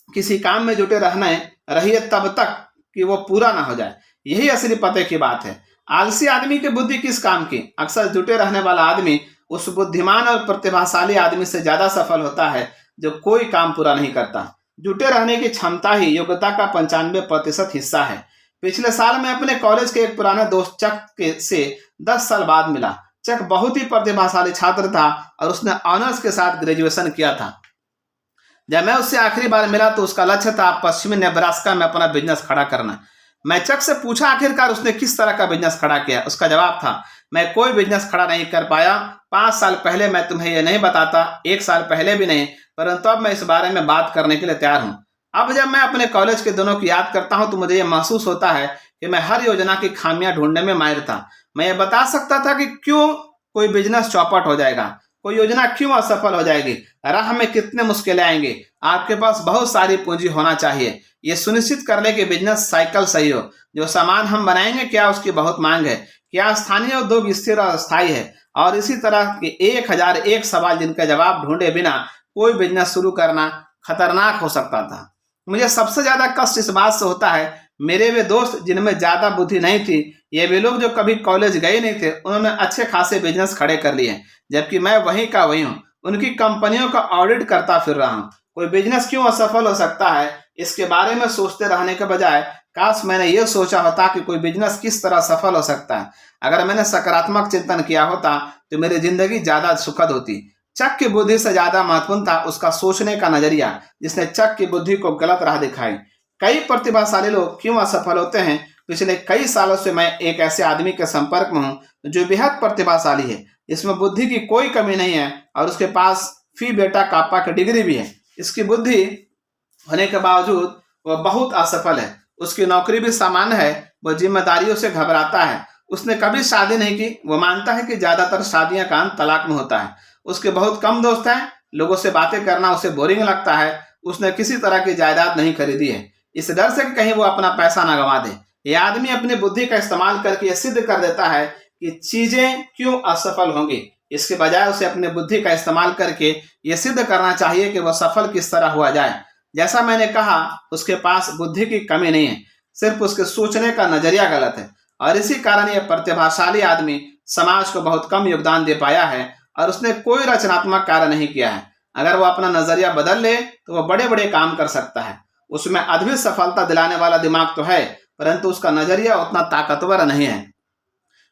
S1: किसी काम में जुटे रहिए तब तक कि वो पूरा ना हो जाए, यही असली पते की बात है। आलसी आदमी की बुद्धि किस काम की? अक्सर जुटे रहने वाला आदमी उस बुद्धिमान और प्रतिभाशाली आदमी से ज्यादा सफल होता है जो कोई काम पूरा नहीं करता। जुटे रहने की क्षमता ही योग्यता का 95% हिस्सा है। पिछले साल मैं अपने कॉलेज के एक पुराने दोस्त चक से 10 साल बाद मिला। चक बहुत ही प्रतिभाशाली छात्र था और उसने ऑनर्स के साथ ग्रेजुएशन किया था। जब मैं उससे आखिरी बार मिला तो उसका लक्ष्य था पश्चिमी नेब्रास्का में अपना बिजनेस खड़ा करना। मैं चक से पूछा आखिरकार उसने किस तरह का बिजनेस खड़ा किया। उसका जवाब था, मैं कोई बिजनेस खड़ा नहीं कर पाया। 5 साल पहले मैं तुम्हें यह नहीं बताता, 1 साल पहले भी नहीं, परंतु अब मैं इस बारे में बात करने के लिए तैयार हूँ। अब जब मैं अपने कॉलेज के दिनों की याद करता हूँ तो मुझे यह महसूस होता है कि मैं हर योजना की खामियां ढूंढने में माहिर था। मैं ये बता सकता था कि क्यों कोई बिजनेस चौपट हो जाएगा, कोई योजना क्यों असफल हो जाएगी, राह में कितने मुश्किलें आएंगी। आपके पास बहुत सारी पूंजी होना चाहिए, ये सुनिश्चित कर ले कि बिजनेस साइकिल सही हो। जो सामान हम बनाएंगे क्या उसकी बहुत मांग है, क्या स्थानीय उद्योग स्थिर और स्थायी है, और इसी तरह के 1001 सवाल जिनका जवाब ढूंढे बिना कोई बिजनेस शुरू करना खतरनाक हो सकता था। मुझे सबसे ज्यादा कष्ट इस बात से होता है, मेरे वे दोस्त जिनमें ज्यादा बुद्धि नहीं थी, ये वे लोग जो कभी कॉलेज गए नहीं थे, उन्होंने अच्छे खासे बिजनेस खड़े कर लिए, जबकि मैं वहीं का वहीं हूँ, उनकी कंपनियों का ऑडिट करता फिर रहा हूँ। कोई बिजनेस क्यों असफल हो सकता है, इसके बारे में सोचते रहने के बजाय काश मैंने ये सोचा होता कि कोई बिजनेस किस तरह सफल हो सकता है। अगर मैंने सकारात्मक चिंतन किया होता तो मेरी जिंदगी ज्यादा सुखद होती। चक की बुद्धि से ज्यादा महत्वपूर्ण था उसका सोचने का नजरिया, जिसने चक की बुद्धि को गलत राह दिखाई। कई प्रतिभाशाली लोग क्यों असफल होते हैं? पिछले कई सालों से मैं एक ऐसे आदमी के संपर्क में हूँ जो बेहद प्रतिभाशाली है, जिसमें बुद्धि की कोई कमी नहीं है और उसके पास फी बेटा कापा की डिग्री भी है। इसकी बुद्धि होने के बावजूद वह बहुत असफल है। उसकी नौकरी भी सामान्य है, वह जिम्मेदारियों से घबराता है, उसने कभी शादी नहीं की। वह मानता है कि ज्यादातर शादियां का अंत तलाक में होता है। उसके बहुत कम दोस्त हैं, लोगों से बातें करना उसे बोरिंग लगता है। उसने किसी तरह की जायदाद नहीं खरीदी है, इस डर से कि कहीं वो अपना पैसा ना गंवा दे। यह आदमी अपनी बुद्धि का इस्तेमाल करके यह सिद्ध कर देता है कि चीजें क्यों असफल होंगी। इसके बजाय उसे अपनी बुद्धि का इस्तेमाल करके यह सिद्ध करना चाहिए कि वह सफल किस तरह हुआ जाए। जैसा मैंने कहा, उसके पास बुद्धि की कमी नहीं है, सिर्फ उसके सोचने का नजरिया गलत है, और इसी कारण यह प्रतिभाशाली आदमी समाज को बहुत कम योगदान दे पाया है और उसने कोई रचनात्मक कार्य नहीं किया है। अगर वह अपना नजरिया बदल ले तो वह बड़े बड़े काम कर सकता है। उसमें अद्भुत सफलता दिलाने वाला दिमाग तो है, परंतु उसका नजरिया उतना ताकतवर नहीं है।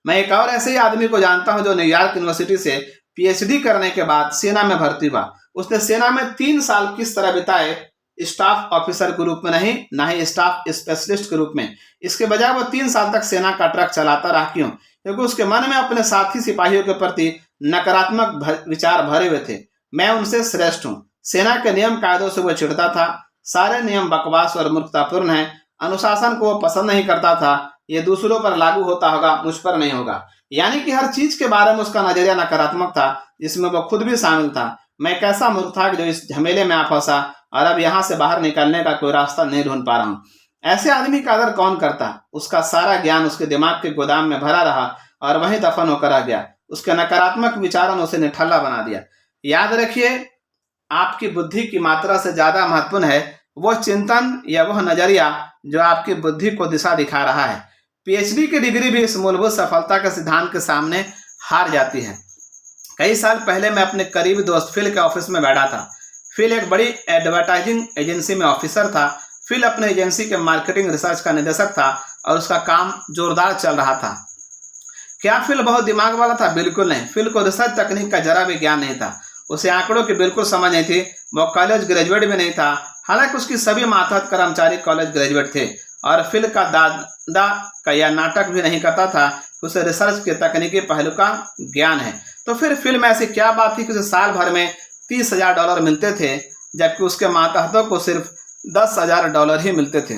S1: मैं एक और ऐसे ही आदमी को जानता हूं जो न्यूयॉर्क यूनिवर्सिटी से पीएचडी करने के बाद सेना में भर्ती हुआ। उसने सेना में 3 साल किस तरह बिताए, स्टाफ ऑफिसर के रूप में नहीं, ना ही स्टाफ स्पेशलिस्ट के रूप में। इसके बजाय वो 3 साल तक सेना का ट्रक चलाता रहा। क्यों? क्योंकि उसके मन में अपने साथी सिपाहियों के प्रति नकारात्मक विचार भरे हुए थे। मैं उनसे श्रेष्ठ हूँ। सेना के नियम कायदों से वो चिढ़ता था। सारे नियम बकवास और मूर्खतापूर्ण हैं। अनुशासन को वो पसंद नहीं करता था। ये दूसरों पर लागू होता होगा, मुझ पर नहीं होगा। यानी कि हर चीज के बारे में उसका नजरिया नकारात्मक था, जिसमें वो खुद भी शामिल था। मैं कैसा मूर्ख था जो इस झमेले में आ फंसा और अब यहाँ से बाहर निकलने का कोई रास्ता नहीं ढूंढ पा रहा हूँ। ऐसे आदमी का आदर कौन करता? उसका सारा ज्ञान उसके दिमाग के गोदाम में भरा रहा और वहीं दफन होकर रह गया। उसके नकारात्मक विचारों ने उसे निठल्ला बना दिया। याद रखिए, आपकी बुद्धि की मात्रा से ज्यादा महत्वपूर्ण है वह चिंतन या वह नजरिया जो आपकी बुद्धि को दिशा दिखा रहा है। पीएचडी की डिग्री भी इस मूलभूत सफलता के सिद्धांत के सामने हार जाती है। कई साल पहले मैं अपने करीबी दोस्त फिल के ऑफिस में बैठा था। फिल एक बड़ी एडवर्टाइजिंग एजेंसी में ऑफिसर था। फिल अपने एजेंसी के मार्केटिंग रिसर्च का निदेशक था और उसका काम जोरदार चल रहा था। क्या फिल बहुत दिमाग वाला था? बिल्कुल नहीं। फिल को रिसर्च तकनीक का जरा भी ज्ञान नहीं था। उसे आंकड़ों की बिल्कुल समझ नहीं थी। वो कॉलेज ग्रेजुएट भी नहीं था, हालांकि उसकी सभी मातहत कर्मचारी कॉलेज ग्रेजुएट थे। और फिल का दादा का यह नाटक भी नहीं करता था कि उसे रिसर्च के तकनीकी पहलू का ज्ञान है। तो फिर फिल में ऐसी क्या बात थी कि उसे साल भर में $30,000 मिलते थे, जबकि उसके मातहतों को सिर्फ $10,000 ही मिलते थे।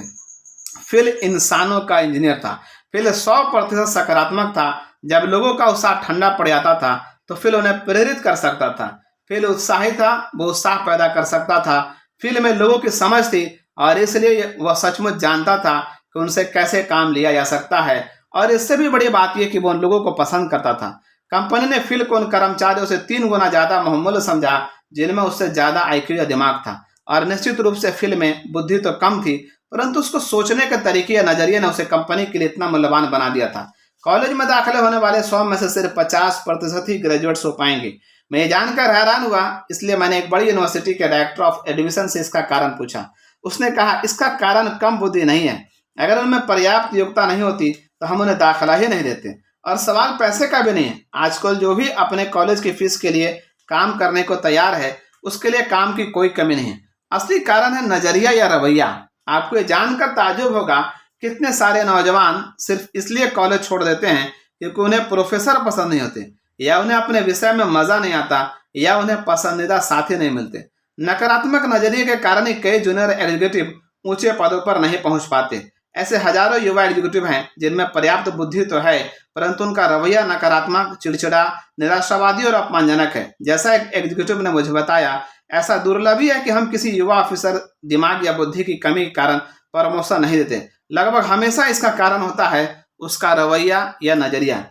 S1: फिल इंसानों का इंजीनियर था। फिल 100% सकारात्मक था। जब लोगों का उत्साह ठंडा पड़ जाता था तो फिल उन्हें प्रेरित कर सकता था। फिल उत्साही था, वो उत्साह पैदा कर सकता था। फिल में लोगों की समझ थी और इसलिए वह सचमुच जानता था कि उनसे कैसे काम लिया जा सकता है। और इससे भी बड़ी बात यह कि वो उन लोगों को पसंद करता था। कंपनी ने फिल को उन कर्मचारियों से 3 गुना ज्यादा बहुमूल्य समझा जिनमें उससे ज्यादा आईक्यू या दिमाग था। और निश्चित रूप से फिल में बुद्धि तो कम थी, परंतु उसको सोचने के तरीके या नजरिए ने उसे कंपनी के लिए इतना मूल्यवान बना दिया था। कॉलेज में दाखिले होने वाले 100 में से सिर्फ 50% ही ग्रेजुएट्स हो पाएंगे। मैं ये जानकर हैरान हुआ, इसलिए मैंने एक बड़ी यूनिवर्सिटी के डायरेक्टर ऑफ एडमिशन से इसका कारण पूछा। उसने कहा, इसका कारण कम बुद्धि नहीं है। अगर उनमें पर्याप्त योग्यता नहीं होती तो हम उन्हें दाखिला ही नहीं देते। और सवाल पैसे का भी नहीं है। आजकल जो भी अपने कॉलेज की फीस के लिए काम करने को तैयार है, उसके लिए काम की कोई कमी नहीं है। असली कारण है नजरिया या रवैया। आपको ये जानकर ताज्जुब होगा कितने सारे नौजवान सिर्फ इसलिए कॉलेज छोड़ देते हैं क्योंकि उन्हें प्रोफेसर पसंद नहीं होते, या उन्हें अपने विषय में मजा नहीं आता, या उन्हें पसंदीदा साथी नहीं मिलते। नकारात्मक नजरिए के कारण ही कई जूनियर एग्जीक्यूटिव ऊंचे पदों पर नहीं पहुंच पाते। ऐसे हजारों युवा एग्जीक्यूटिव हैं जिनमें पर्याप्त बुद्धि तो है, परंतु उनका रवैया नकारात्मक, चिड़चिड़ा, निराशावादी और अपमानजनक है। जैसा एक एग्जीक्यूटिव ने मुझे बताया, ऐसा दुर्लभ ही है कि हम किसी युवा ऑफिसर दिमाग या बुद्धि की कमी के कारण प्रमोशन नहीं देते। लगभग हमेशा इसका कारण होता है उसका रवैया या नजरिया।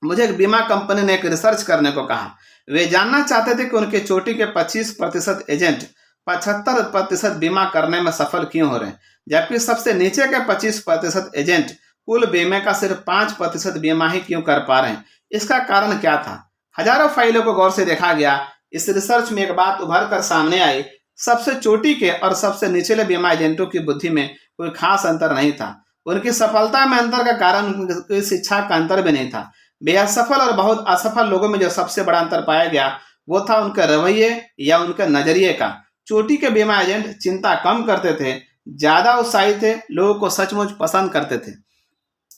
S1: मुझे एक बीमा कंपनी ने एक रिसर्च करने को कहा। वे जानना चाहते थे कि उनके चोटी के 25% एजेंट 75% बीमा करने में सफल क्यों हो रहे हैं, जबकि सबसे नीचे के 25% एजेंट कुल बीमे का सिर्फ 5% बीमा ही क्यों कर पा रहे हैं। इसका कारण क्या था? हजारों फाइलों को गौर से देखा गया। इस रिसर्च में एक बात उभर कर सामने आई, सबसे चोटी के और सबसे निचले बीमा एजेंटों की बुद्धि में कोई खास अंतर नहीं था। उनकी सफलता में अंतर का कारण उनकी शिक्षा का अंतर भी नहीं था। बेहद सफल और बहुत असफल लोगों में जो सबसे बड़ा अंतर पाया गया वो था उनके रवैये या उनके नजरिए का। चोटी के बीमा एजेंट चिंता कम करते थे, ज्यादा उत्साही थे, लोगों को सचमुच पसंद करते थे।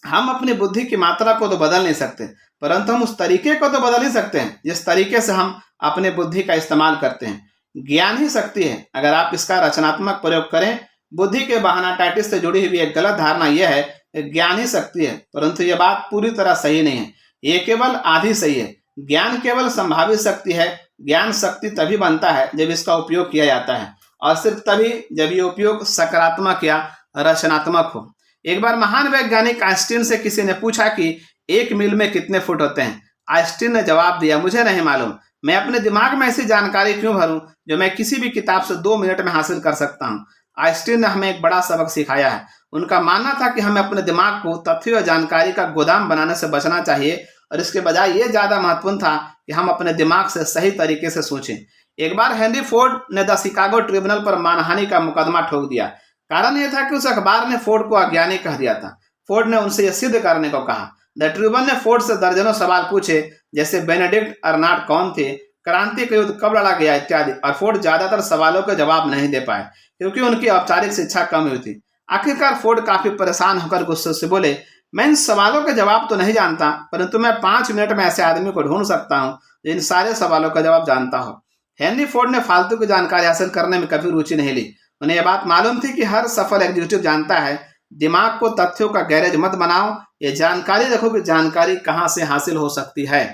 S1: हम अपनी बुद्धि की मात्रा को तो बदल नहीं सकते, परंतु हम उस तरीके को तो बदल ही सकते हैं जिस तरीके से हम अपने बुद्धि का इस्तेमाल करते हैं। ज्ञान ही शक्ति है, अगर आप इसका रचनात्मक प्रयोग करें। बुद्धि के बहानाटाइटिस से जुड़ी हुई एक गलत धारणा यह है कि ज्ञान ही शक्ति है, परंतु यह बात पूरी तरह सही नहीं है। ये केवल आधी सही है। ज्ञान केवल संभावित शक्ति है। ज्ञान शक्ति तभी बनता है जब इसका उपयोग किया जाता है, और सिर्फ तभी जब ये उपयोग सकारात्मक या रचनात्मक हो। एक बार महान वैज्ञानिक आइंस्टीन से किसी ने पूछा कि एक मील में कितने फुट होते हैं। आइंस्टीन ने जवाब दिया, मुझे नहीं मालूम। मैं अपने दिमाग में ऐसी जानकारी क्यों भरूं जो मैं किसी भी किताब से 2 मिनट में हासिल कर सकता हूं। आइंस्टीन ने हमें एक बड़ा सबक सिखाया है। उनका मानना था कि हमें अपने दिमाग को तथ्यों और जानकारी का गोदाम बनाने से बचना चाहिए, और इसके बजाय ये ज्यादा महत्वपूर्ण था कि हम अपने दिमाग से सही तरीके से सोचें। एक बार हेनरी फोर्ड ने द शिकागो ट्रिब्यूनल पर मानहानि का मुकदमा ठोक दिया। कारण यह था कि उस अखबार ने फोर्ड को अज्ञानी कह दिया था। फोर्ड ने उनसे यह सिद्ध करने को कहा। द ट्रिब्यूनल ने फोर्ड से दर्जनों सवाल पूछे, जैसे बेनेडिक्ट अर्नाल्ड कौन थे, क्रांति का युद्ध कब लड़ा गया इत्यादि, और फोर्ड ज्यादातर सवालों के जवाब नहीं दे पाए क्योंकि उनकी औपचारिक शिक्षा कम हुई थी। आखिरकार फोर्ड काफी परेशान होकर गुस्से से बोले, मैं इन सवालों के जवाब तो नहीं जानता, परंतु मैं 5 मिनट में ऐसे आदमी को ढूंढ सकता हूं जो इन सारे सवालों का जवाब जानता हो। हेनरी फोर्ड ने फालतू की जानकारी हासिल करने में कभी रुचि नहीं ली। उन्हें यह बात मालूम थी कि हर सफल एग्जीक्यूटिव जानता है, दिमाग को तथ्यों का गैरेज मत बनाओ, ये जानकारी रखो कि जानकारी कहां से हासिल हो सकती है।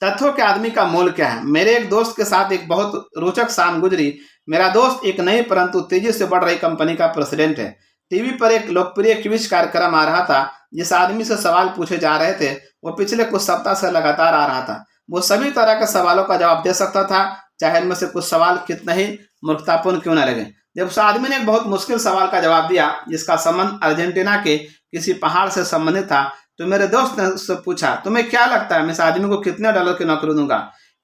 S1: तथ्यों के आदमी का मोल क्या है। मेरे एक दोस्त के साथ एक बहुत रोचक शाम गुजरी। मेरा दोस्त एक नई परंतु तेजी से बढ़ रही कंपनी का प्रेसिडेंट है। टीवी पर एक लोकप्रिय क्विज कार्यक्रम आ रहा था। जिस आदमी से सवाल पूछे जा रहे थे वो पिछले कुछ सप्ताह से लगातार आ रहा था। वो सभी तरह के सवालों का जवाब दे सकता था, चाहे इनमें से कुछ सवाल कितना ही मूर्खतापूर्ण क्यों न लगे। जब उस आदमी ने एक बहुत मुश्किल सवाल का जवाब दिया जिसका संबंध अर्जेंटीना के किसी पहाड़ से संबंधित था, तो मेरे दोस्त ने उससे पूछा, तुम्हें क्या लगता है मैं इस आदमी को कितने $, की नौकरी दूंगा?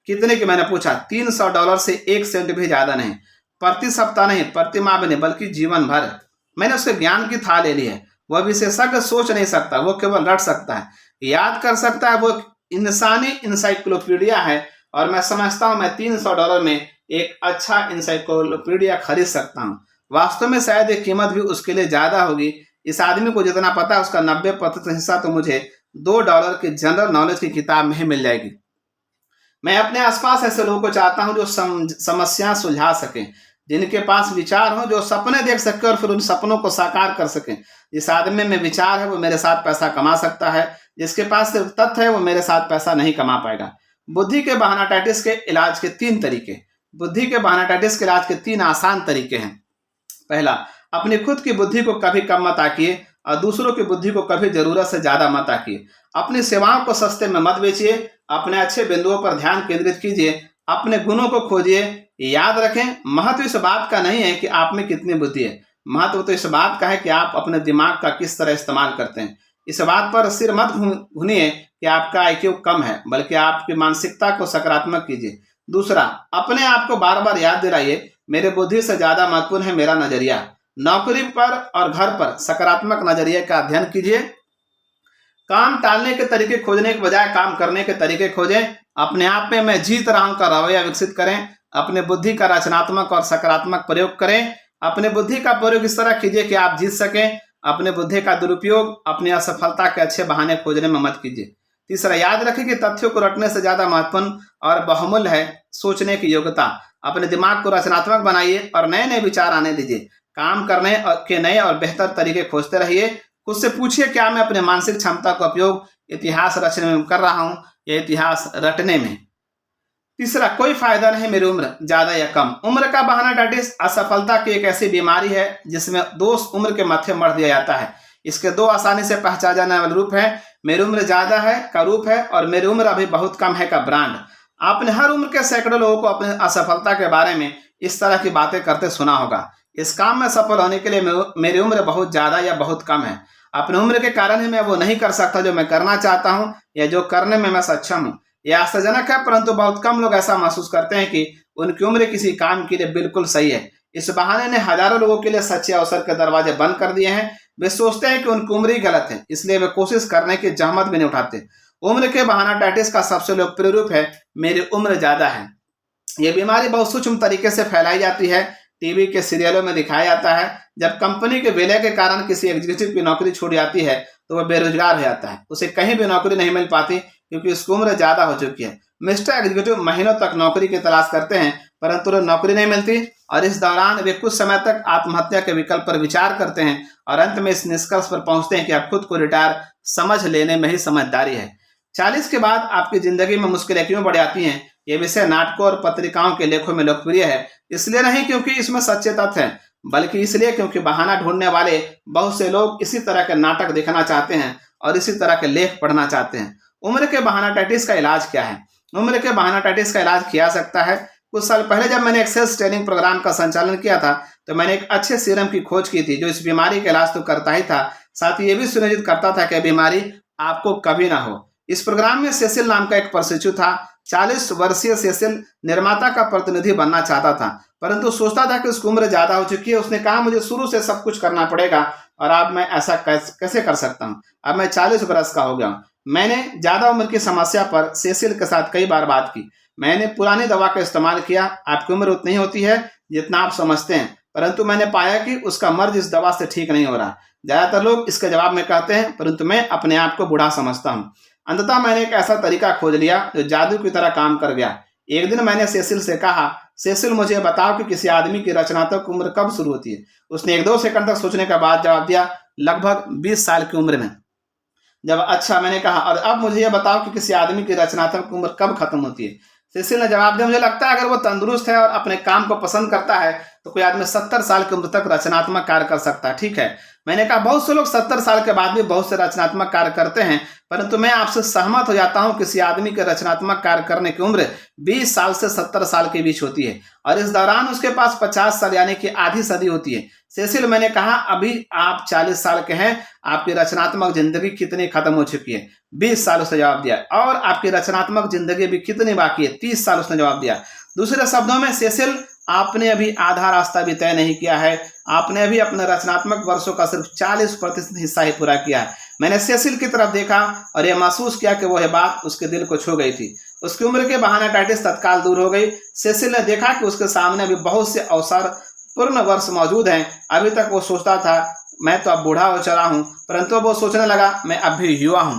S1: कितने की? मैंने पूछा। $300 से 1 सेंट भी ज्यादा नहीं, प्रति सप्ताह नहीं, प्रति माह भी नहीं, बल्कि जीवन भर। मैंने उसके ज्ञान की थाह ले ली है। वह विशेषज्ञ सोच नहीं सकता, वो केवल रट सकता है, याद कर सकता है। वो इंसानी इंसाइक्लोपीडिया है, और मैं समझता हूँ मैं $300 में एक अच्छा इंसाइक्लोपीडिया खरीद सकता हूँ। वास्तव में शायद ये कीमत भी उसके लिए ज्यादा होगी। इस आदमी को जितना पता है उसका 90% हिस्सा तो मुझे $2 की जनरल नॉलेज की किताब में ही मिल जाएगी। मैं अपने आसपास ऐसे लोगों को चाहता हूं जो समस्या सुलझा सके, जिनके पास विचार हो, जो सपने देख सके और फिर उन सपनों को साकार कर सके। जिस आदमी में विचार है वो मेरे साथ पैसा कमा सकता है, जिसके पास सिर्फ तथ्य है वो मेरे साथ पैसा नहीं कमा पाएगा। बुद्धि के बहानाटाइटिस के इलाज के 3 तरीके। बुद्धि के बहानाटाइटिस के इलाज के 3 आसान तरीके हैं। पहला, अपनी खुद की बुद्धि को कभी कम मत आंकिए और दूसरों की बुद्धि को कभी जरूरत से ज्यादा मत आंकिए। अपनी सेवाओं को सस्ते में मत बेचिए। अपने अच्छे बिंदुओं पर ध्यान केंद्रित कीजिए। अपने गुणों को खोजिए। याद रखें, महत्व इस बात का नहीं है कि आप में कितनी बुद्धि है, महत्व तो इस बात का है कि आप अपने दिमाग का किस तरह इस्तेमाल करते हैं। इस बात पर सिर मत भूनिए कि आपका IQ कम है, बल्कि आपकी मानसिकता को सकारात्मक कीजिए। दूसरा, अपने आप को बार बार याद दिलाइए, मेरे बुद्धि से ज्यादा महत्वपूर्ण है मेरा नजरिया। नौकरी पर और घर पर सकारात्मक नजरिए का अध्ययन कीजिए। काम टालने के तरीके खोजने के बजाय काम करने के तरीके खोजें। अपने आप में मैं जीत रहा हूं का रवैया विकसित करें। अपने बुद्धि का रचनात्मक और सकारात्मक प्रयोग करें। अपने बुद्धि का प्रयोग इस तरह कीजिए कि आप जीत सकें। अपने बुद्धि का दुरुपयोग अपनी असफलता के अच्छे बहाने खोजने में मत कीजिए। तीसरा, याद रखें कि तथ्यों को रटने से ज्यादा महत्वपूर्ण और बहुमूल्य है सोचने की योग्यता। अपने दिमाग को रचनात्मक बनाइए और नए नए विचार आने दीजिए। काम करने के नए और बेहतर तरीके खोजते रहिए। खुद से पूछिए, क्या मैं अपने मानसिक क्षमता का उपयोग इतिहास रचने में कर रहा हूं या इतिहास रटने में। तीसरा, कोई फायदा नहीं मेरी उम्र ज्यादा या कम। उम्र का बहाना डायबिटीज असफलता की एक ऐसी बीमारी है जिसमें दोष उम्र के माथे मढ़ दिया जाता है। इसके दो आसानी से पहचाने जाने वाले रूप है, मेरी उम्र ज्यादा है का रूप है और मेरी उम्र अभी बहुत कम है का ब्रांड। आपने हर उम्र के सैकड़ों लोगों को अपनी असफलता के बारे में इस तरह की बातें करते सुना होगा। इस काम में सफल होने के लिए मेरी उम्र बहुत ज्यादा या बहुत कम है। अपनी उम्र के कारण ही मैं वो नहीं कर सकता जो मैं करना चाहता हूँ या जो करने में मैं सक्षम हूँ। यह आश्चर्यजनक है, परंतु बहुत कम लोग ऐसा महसूस करते हैं कि उनकी उम्र किसी काम के लिए बिल्कुल सही है। इस बहाने ने हजारों लोगों के लिए सच्चे अवसर के दरवाजे बंद कर दिए हैं। वे सोचते हैं कि उनकी उम्र ही गलत है, इसलिए वे कोशिश करने की जहमत भी नहीं उठाते। उम्र के बहाना डायबिटीज का सबसे लोकप्रिय रूप है, मेरी उम्र ज्यादा है। यह बीमारी बहुत सूक्ष्म तरीके से फैलाई जाती है। टीवी के सीरियलों में दिखाया जाता है, जब कंपनी के विलय के कारण किसी एग्जीक्यूटिव की नौकरी छूट जाती है तो वह बेरोजगार हो जाता है। उसे कहीं भी नौकरी नहीं मिल पाती क्योंकि उसकी उम्र ज्यादा हो चुकी है। मिस्टर एग्जीक्यूटिव महीनों तक नौकरी की तलाश करते हैं, परंतु उन्हें नौकरी नहीं मिलती और इस दौरान वे कुछ समय तक आत्महत्या के विकल्प पर विचार करते हैं और अंत में इस निष्कर्ष पर पहुंचते हैं कि अब खुद को रिटायर समझ लेने में ही समझदारी है। 40 के बाद आपकी जिंदगी में मुश्किलें क्यों बढ़ जाती हैं? ये विषय नाटकों और पत्रिकाओं के लेखों में लोकप्रिय है, इसलिए नहीं क्योंकि इसमें सच्चे तथ्य हैं, बल्कि इसलिए क्योंकि बहाना ढूंढने वाले बहुत से लोग इसी तरह के नाटक देखना चाहते हैं और इसी तरह के लेख पढ़ना चाहते हैं। उम्र के बहाना डायबिटीज का इलाज क्या है? उम्र के बहाना डायबिटीज का इलाज किया सकता है। कुछ साल पहले जब मैंने एक्सेस ट्रेनिंग प्रोग्राम का संचालन किया था तो मैंने एक अच्छे सीरम की खोज की थी जो इस बीमारी का इलाज तो करता ही था, साथ ही ये भी सुनिश्चित करता था कि बीमारी आपको कभी ना हो। इस प्रोग्राम में सेसिल नाम का एक प्रशिक्षु था। 40 वर्षीय सेसिल निर्माता का प्रतिनिधि बनना चाहता था, परंतु सोचता था कि उसकी उम्र ज्यादा हो चुकी है। उसने कहा, मुझे शुरू से सब कुछ करना पड़ेगा और अब मैं ऐसा कैसे कर सकता हूँ? अब मैं 40 वर्ष का हो गया हूँ। मैंने ज्यादा उम्र की समस्या पर सेसिल के साथ कई बार बात की। मैंने पुरानी दवा का इस्तेमाल किया। आपकी उम्र उतनी ही होती है जितना आप समझते हैं, परंतु मैंने पाया कि उसका मर्ज इस दवा से ठीक नहीं हो रहा। ज्यादातर लोग इसके जवाब में कहते हैं, परंतु मैं अपने आप को बूढ़ा समझता हूँ। अंततः मैंने एक ऐसा तरीका खोज लिया जो जादू की तरह काम कर गया। एक दिन मैंने सेसिल से कहा, सेसिल मुझे बताओ कि किसी आदमी की रचनात्मक उम्र कब शुरू होती है? उसने 1-2 सेकंड तक सोचने के बाद जवाब दिया, लगभग 20 साल की उम्र में। जब अच्छा, मैंने कहा, और अब मुझे यह बताओ कि किसी आदमी की रचनात्मक उम्र कब खत्म होती है? सेसिल ने जवाब दिया, मुझे लगता है अगर वो तंदुरुस्त है और अपने काम को पसंद करता है तो कोई आदमी 70 साल की उम्र तक रचनात्मक कार्य कर सकता है। ठीक है, मैंने कहा, बहुत से लोग 70 साल के बाद भी बहुत से रचनात्मक कार्य करते हैं, परंतु मैं आपसे सहमत हो जाता हूं किसी आदमी के रचनात्मक कार्य करने की उम्र 20 साल से 70 साल के बीच होती है और इस दौरान उसके पास 50 साल यानी कि आधी सदी होती है। सेसिल, मैंने कहा, अभी आप 40 साल के हैं, आपकी रचनात्मक जिंदगी कितनी खत्म हो चुकी है? 20 साल, उसने जवाब दिया। और आपकी रचनात्मक जिंदगी भी कितनी बाकी है? 30 साल, उसने जवाब दिया। दूसरे शब्दों में, सेसिल, आपने अभी आधा रास्ता भी तय नहीं किया है। आपने अभी अपने रचनात्मक वर्षों का सिर्फ 40% हिस्सा ही पूरा किया है। मैंने सेसिल की तरफ देखा और यह महसूस किया कि वह बात उसके दिल को छू गई थी। उसकी उम्र के बहाने डायबिटीज तत्काल दूर हो गई। सेसिल ने देखा कि उसके सामने अभी बहुत से अवसर पूर्ण वर्ष मौजूद हैं। अभी तक वो सोचता था मैं तो अब बूढ़ा हो चला हूं, परंतु अब वो सोचने लगा मैं अब भी युवा हूं।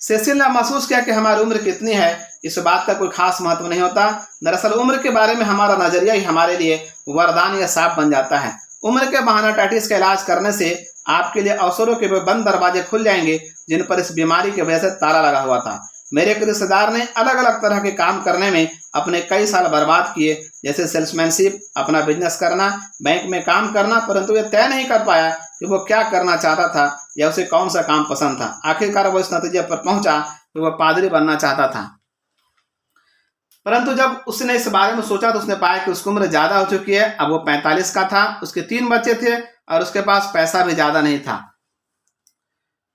S1: सेसिल ने महसूस किया कि हमारी उम्र कितनी है इस बात का कोई खास महत्व नहीं होता। दरअसल उम्र के बारे में हमारा नजरिया ही हमारे लिए वरदान या शाप बन जाता है। उम्र के बहाना डायबिटीज का इलाज करने से आपके लिए अवसरों के बंद दरवाजे खुल जाएंगे जिन पर इस बीमारी की वजह से ताला लगा हुआ था। मेरे एक रिश्तेदार ने अलग अलग तरह के काम करने में अपने कई साल बर्बाद किए, जैसे सेल्समैनशिप, अपना बिजनेस करना, बैंक में काम करना, परंतु ये तय नहीं कर पाया कि वो क्या करना चाहता था या उसे कौन सा काम पसंद था। आखिरकार वो इस नतीजे पर पहुंचा कि वह पादरी बनना चाहता था, परंतु जब उसने इस बारे में सोचा तो उसने पाया कि उसकी उम्र ज्यादा हो चुकी है। अब वो 45 का था, उसके 3 बच्चे थे और उसके पास पैसा भी ज्यादा नहीं था,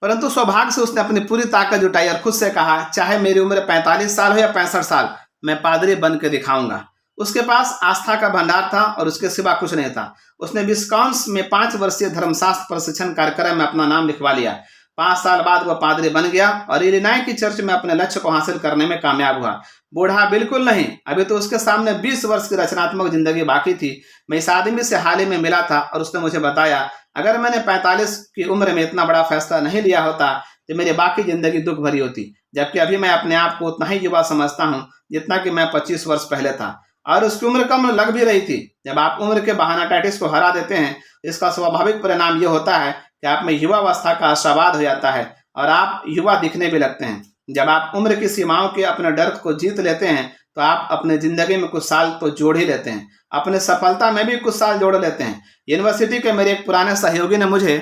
S1: परंतु सौभाग्य से उसने अपनी पूरी ताकत जुटाई और खुद से कहा, चाहे मेरी उम्र 45 साल हो या 65 साल, मैं पादरी बन के दिखाऊंगा। उसके पास आस्था का भंडार था और उसके सिवा कुछ नहीं था। उसने विस्कॉन्सिन में 5 वर्षीय धर्मशास्त्र प्रशिक्षण कार्यक्रम में अपना नाम लिखवा लिया। 5 साल बाद वह पादरी बन गया और इलिनॉय की चर्च में अपने लक्ष्य को हासिल करने में कामयाब हुआ। बूढ़ा बिल्कुल नहीं, अभी तो उसके सामने 20 वर्ष की रचनात्मक जिंदगी बाकी थी। मैं इस आदमी से हाल ही में मिला था और उसने मुझे बताया, अगर मैंने 45 की उम्र में इतना बड़ा फैसला नहीं लिया होता तो मेरी बाकी जिंदगी दुख भरी होती, जबकि अभी मैं अपने आप को उतना ही युवा समझता हूँ जितना कि मैं 25 वर्ष पहले था। और उसकी उम्र कम लग भी रही थी। जब आप उम्र के बहाना टाइटिस को हरा देते हैं, इसका स्वाभाविक परिणाम यह होता है कि आप में युवावस्था का आशावाद हो जाता है और आप युवा दिखने भी लगते हैं। जब आप उम्र की सीमाओं के अपने डर को जीत लेते हैं तो आप अपने जिंदगी में कुछ साल तो जोड़ ही लेते हैं, अपने सफलता में भी कुछ साल जोड़ लेते हैं। यूनिवर्सिटी के मेरे एक पुराने सहयोगी ने मुझे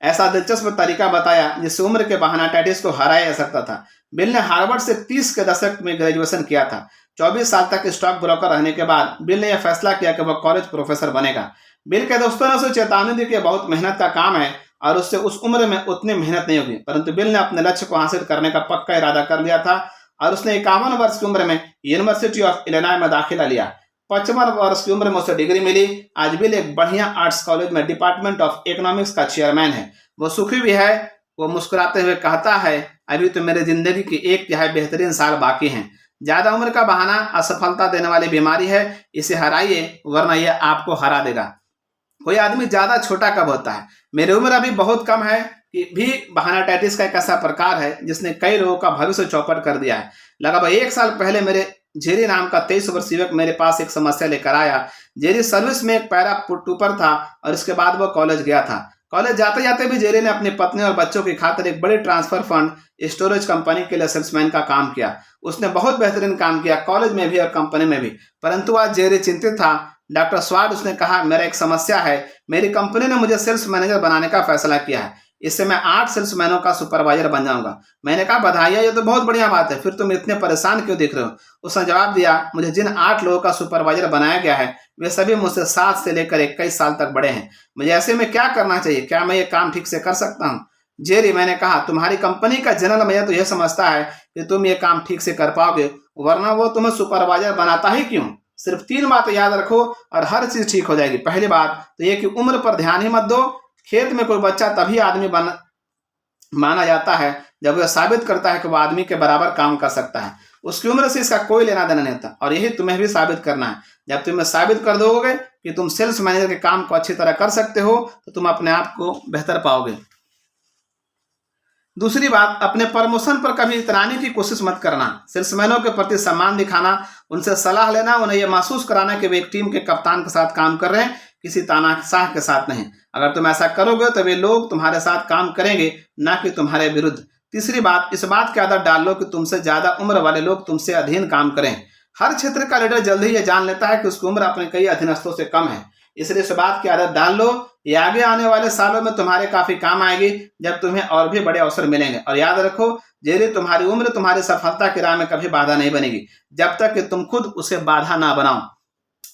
S1: ऐसा दिलचस्प तरीका बताया जिससे उम्र के बहाना टाइटिस को हराया जा सकता था। बिल ने हार्वर्ड से 30 के दशक में ग्रेजुएशन किया था। 24 साल तक स्टॉक ब्रोकर रहने के बाद बिल ने यह फैसला किया कि वह कॉलेज प्रोफेसर बनेगा। बिल के दोस्तों ने उसे चेतावनी दी कि बहुत मेहनत का काम है और उससे उस उम्र में उतनी मेहनत नहीं होगी, परंतु बिल ने अपने लक्ष्य को हासिल करने का पक्का इरादा कर लिया था और उसने 51 वर्ष की उम्र में यूनिवर्सिटी ऑफ इलिनॉय में दाखिला लिया। 55 वर्ष की उम्र में उसे डिग्री मिली। आज बिल एक बढ़िया आर्ट्स कॉलेज में डिपार्टमेंट ऑफ इकोनॉमिक्स का चेयरमैन है। वो सुखी भी है। वो मुस्कुराते हुए कहता है, अभी तो मेरे जिंदगी की 1/3 बेहतरीन साल बाकी हैं। ज्यादा उम्र का बहाना असफलता देने वाली बीमारी है, इसे हराइए वरना यह आपको हरा देगा। कोई आदमी ज्यादा छोटा कब होता है? मेरी उम्र अभी बहुत कम है कि भी बहाना टाइटिस का एक ऐसा प्रकार है जिसने कई लोगों का भविष्य चौपट कर दिया है। लगभग 1 साल पहले मेरे जेरी नाम का 23 वर्षीय युवक मेरे पास एक समस्या लेकर आया। जेरी सर्विस में एक पैरा टूपर था और इसके बाद वह कॉलेज गया था। कॉलेज जाते जाते भी जेरी ने अपनी पत्नी और बच्चों की खातिर एक बड़ी ट्रांसफर फंड स्टोरेज कंपनी के लिए सेल्समैन का काम किया। उसने बहुत बेहतरीन काम किया, कॉलेज में भी और कंपनी में भी। परंतु आज जेरी चिंतित था। डॉक्टर स्वाड, उसने कहा, मेरा एक समस्या है। मेरी कंपनी ने मुझे सेल्स मैनेजर बनाने का फैसला किया है। इससे मैं 8 सेल्समैनों का सुपरवाइजर बन जाऊंगा। मैंने कहा, बधाई, ये तो बहुत बढ़िया बात है, फिर तुम इतने परेशान क्यों दिख रहे हो? उसने जवाब दिया, मुझे जिन 8 लोगों का सुपरवाइजर बनाया गया है वे सभी मुझसे 7 से लेकर 21 साल तक बड़े हैं। मुझे ऐसे में क्या करना चाहिए? क्या मैं ये काम ठीक से कर सकता हूँ? जेरी, मैंने कहा, तुम्हारी कंपनी का जनरल मैनेजर तो यह समझता है कि तुम ये काम ठीक से कर पाओगे, वरना वो तुम्हें सुपरवाइजर बनाता ही क्यों? सिर्फ 3 बातें याद रखो और हर चीज ठीक हो जाएगी। पहली बात तो ये कि उम्र पर ध्यान ही मत दो। खेत में कोई बच्चा तभी आदमी माना जाता है जब वह साबित करता है कि वह आदमी के बराबर काम कर सकता है। उसकी उम्र से इसका कोई लेना देना नहीं होता और यही तुम्हें भी साबित करना है। जब तुम्हें साबित कर दोगे कि तुम सेल्स मैनेजर के काम को अच्छी तरह कर सकते हो तो तुम अपने आप को बेहतर पाओगे। दूसरी बात, अपने प्रमोशन पर कभी इतराने की कोशिश मत करना। सेल्समैनों के प्रति सम्मान दिखाना, उनसे सलाह लेना, उन्हें यह महसूस कराना कि वे एक टीम के कप्तान के साथ काम कर रहे हैं, किसी तानाशाह के साथ नहीं। अगर तुम ऐसा करोगे तो वे लोग तुम्हारे साथ काम करेंगे, ना कि तुम्हारे विरुद्ध। तीसरी बात, इस बात की आदत डाल लो कि तुमसे ज्यादा उम्र वाले लोग तुमसे अधीन काम करें। हर क्षेत्र का लीडर जल्द ही यह जान लेता है कि उसकी उम्र अपने कई अधीनस्थों से कम है, इसलिए इस बात की आदत डाल लो। ये आगे आने वाले सालों में तुम्हारे काफी काम आएगी जब तुम्हें और भी बड़े अवसर मिलेंगे। और याद रखो, जेरी, तुम्हारी उम्र तुम्हारी सफलता की राह में कभी बाधा नहीं बनेगी जब तक कि तुम खुद उसे बाधा ना बनाओ।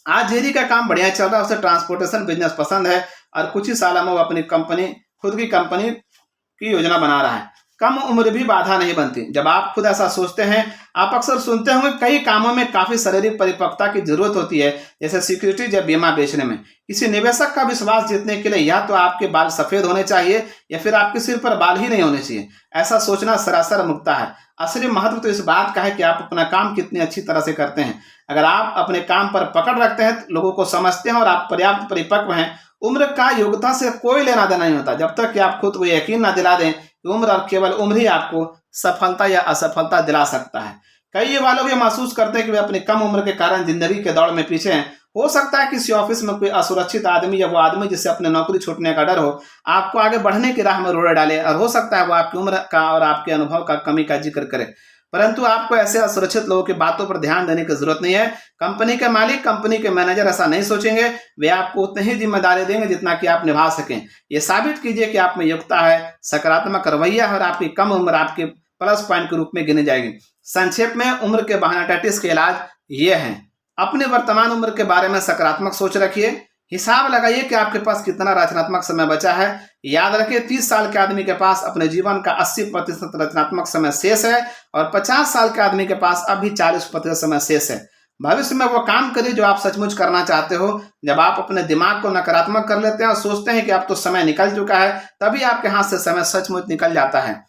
S1: आज जेरी का काम बढ़िया चल रहा है, उसे ट्रांसपोर्टेशन बिजनेस पसंद है और कुछ ही सालों में वो अपनी खुद की कंपनी की योजना बना रहा है। कम उम्र भी बाधा नहीं बनती। जब आप खुद ऐसा सोचते हैं, आप अक्सर सुनते होंगे कई कामों में काफी शारीरिक परिपक्वता की जरूरत होती है, जैसे सिक्योरिटी या बीमा बेचने में। किसी निवेशक का विश्वास जीतने के लिए या तो आपके बाल सफेद होने चाहिए या फिर आपके सिर पर बाल ही नहीं होने चाहिए। ऐसा सोचना सरासर मुक्ता है। असली महत्व तो इस बात का है कि आप अपना काम कितनी अच्छी तरह से करते हैं। अगर आप अपने काम पर पकड़ रखते हैं, लोगों को समझते हैं और आप पर्याप्त परिपक्व हैं, उम्र का योग्यता से कोई लेना देना नहीं होता, जब तक कि आप खुद को यकीन ना दिला दें कि उम्र और केवल उम्र ही आपको सफलता या असफलता दिला सकता है। कई युवा लोग ये महसूस करते हैं कि वे अपनी कम उम्र के कारण जिंदगी के दौड़ में पीछे हैं। हो सकता है किसी ऑफिस में कोई असुरक्षित आदमी या वो आदमी जिससे अपने नौकरी छूटने का डर हो, आपको आगे बढ़ने की राह में रोड़े डाले, और हो सकता है वो आपकी उम्र का और आपके अनुभव का कमी का जिक्र करे। परंतु आपको ऐसे असुरक्षित लोगों की बातों पर ध्यान देने की जरूरत नहीं है। कंपनी के मालिक, कंपनी के मैनेजर ऐसा नहीं सोचेंगे। वे आपको उतनी ही जिम्मेदारी देंगे जितना कि आप निभा सकें। ये साबित कीजिए कि आप में योग्यता है, सकारात्मक रवैया है और आपकी कम उम्र आपके प्लस पॉइंट के रूप में गिनी जाएगी। संक्षेप में, उम्र के बहाना टाइटिस के इलाज ये हैं। अपने वर्तमान उम्र के बारे में सकारात्मक सोच रखिए। हिसाब लगाइए कि आपके पास कितना रचनात्मक समय बचा है। याद रखिए, 30 साल के आदमी के पास अपने जीवन का 80% रचनात्मक समय शेष है और 50 साल के आदमी के पास अभी 40% समय शेष है। भविष्य में वो काम करिए जो आप सचमुच करना चाहते हो। जब आप अपने दिमाग को नकारात्मक कर लेते हैं और सोचते हैं कि अब तो समय निकल चुका है, तभी आपके हाथ से समय सचमुच निकल जाता है।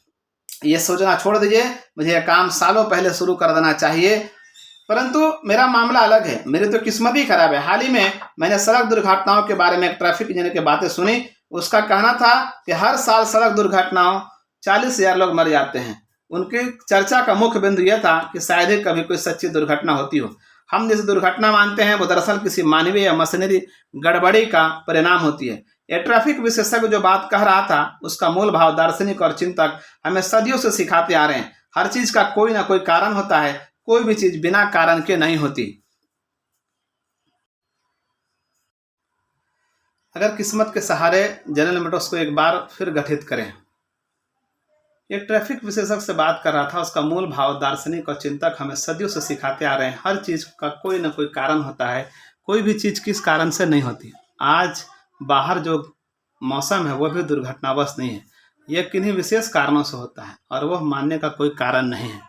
S1: ये सोचना छोड़ दीजिए, मुझे यह काम सालों पहले शुरू कर देना चाहिए। परंतु मेरा मामला अलग है, मेरी तो किस्मत ही खराब है। हाल ही में मैंने सड़क दुर्घटनाओं के बारे में एक ट्रैफिक इंजीनियर की बातें सुनी। उसका कहना था कि हर साल सड़क दुर्घटनाओं 40,000 लोग मर जाते हैं। उनकी चर्चा का मुख्य बिंदु यह था कि शायद ही कभी कोई सच्ची दुर्घटना होती हो। हम जिसे दुर्घटना मानते हैं वो दरअसल किसी मानवीय या मशीनरी गड़बड़ी का परिणाम होती है। यह ट्रैफिक विशेषज्ञ जो बात कह रहा था उसका मूल भाव दार्शनिक और चिंतक हमें सदियों से सिखाते आ रहे हैं। हर चीज का कोई ना कोई कारण होता है, कोई भी चीज बिना कारण के नहीं होती। अगर किस्मत के सहारे जनरल मोटर्स को एक बार फिर गठित करें। एक ट्रैफिक विशेषज्ञ से बात कर रहा था, उसका मूल भाव दार्शनिक और चिंतक हमें सदियों से सिखाते आ रहे हैं। हर चीज का कोई ना कोई कारण होता है, कोई भी चीज किस कारण से नहीं होती। आज बाहर जो मौसम है वह भी दुर्घटनावश नहीं है, यह किन्हीं विशेष कारणों से होता है और वह मानने का कोई कारण नहीं है।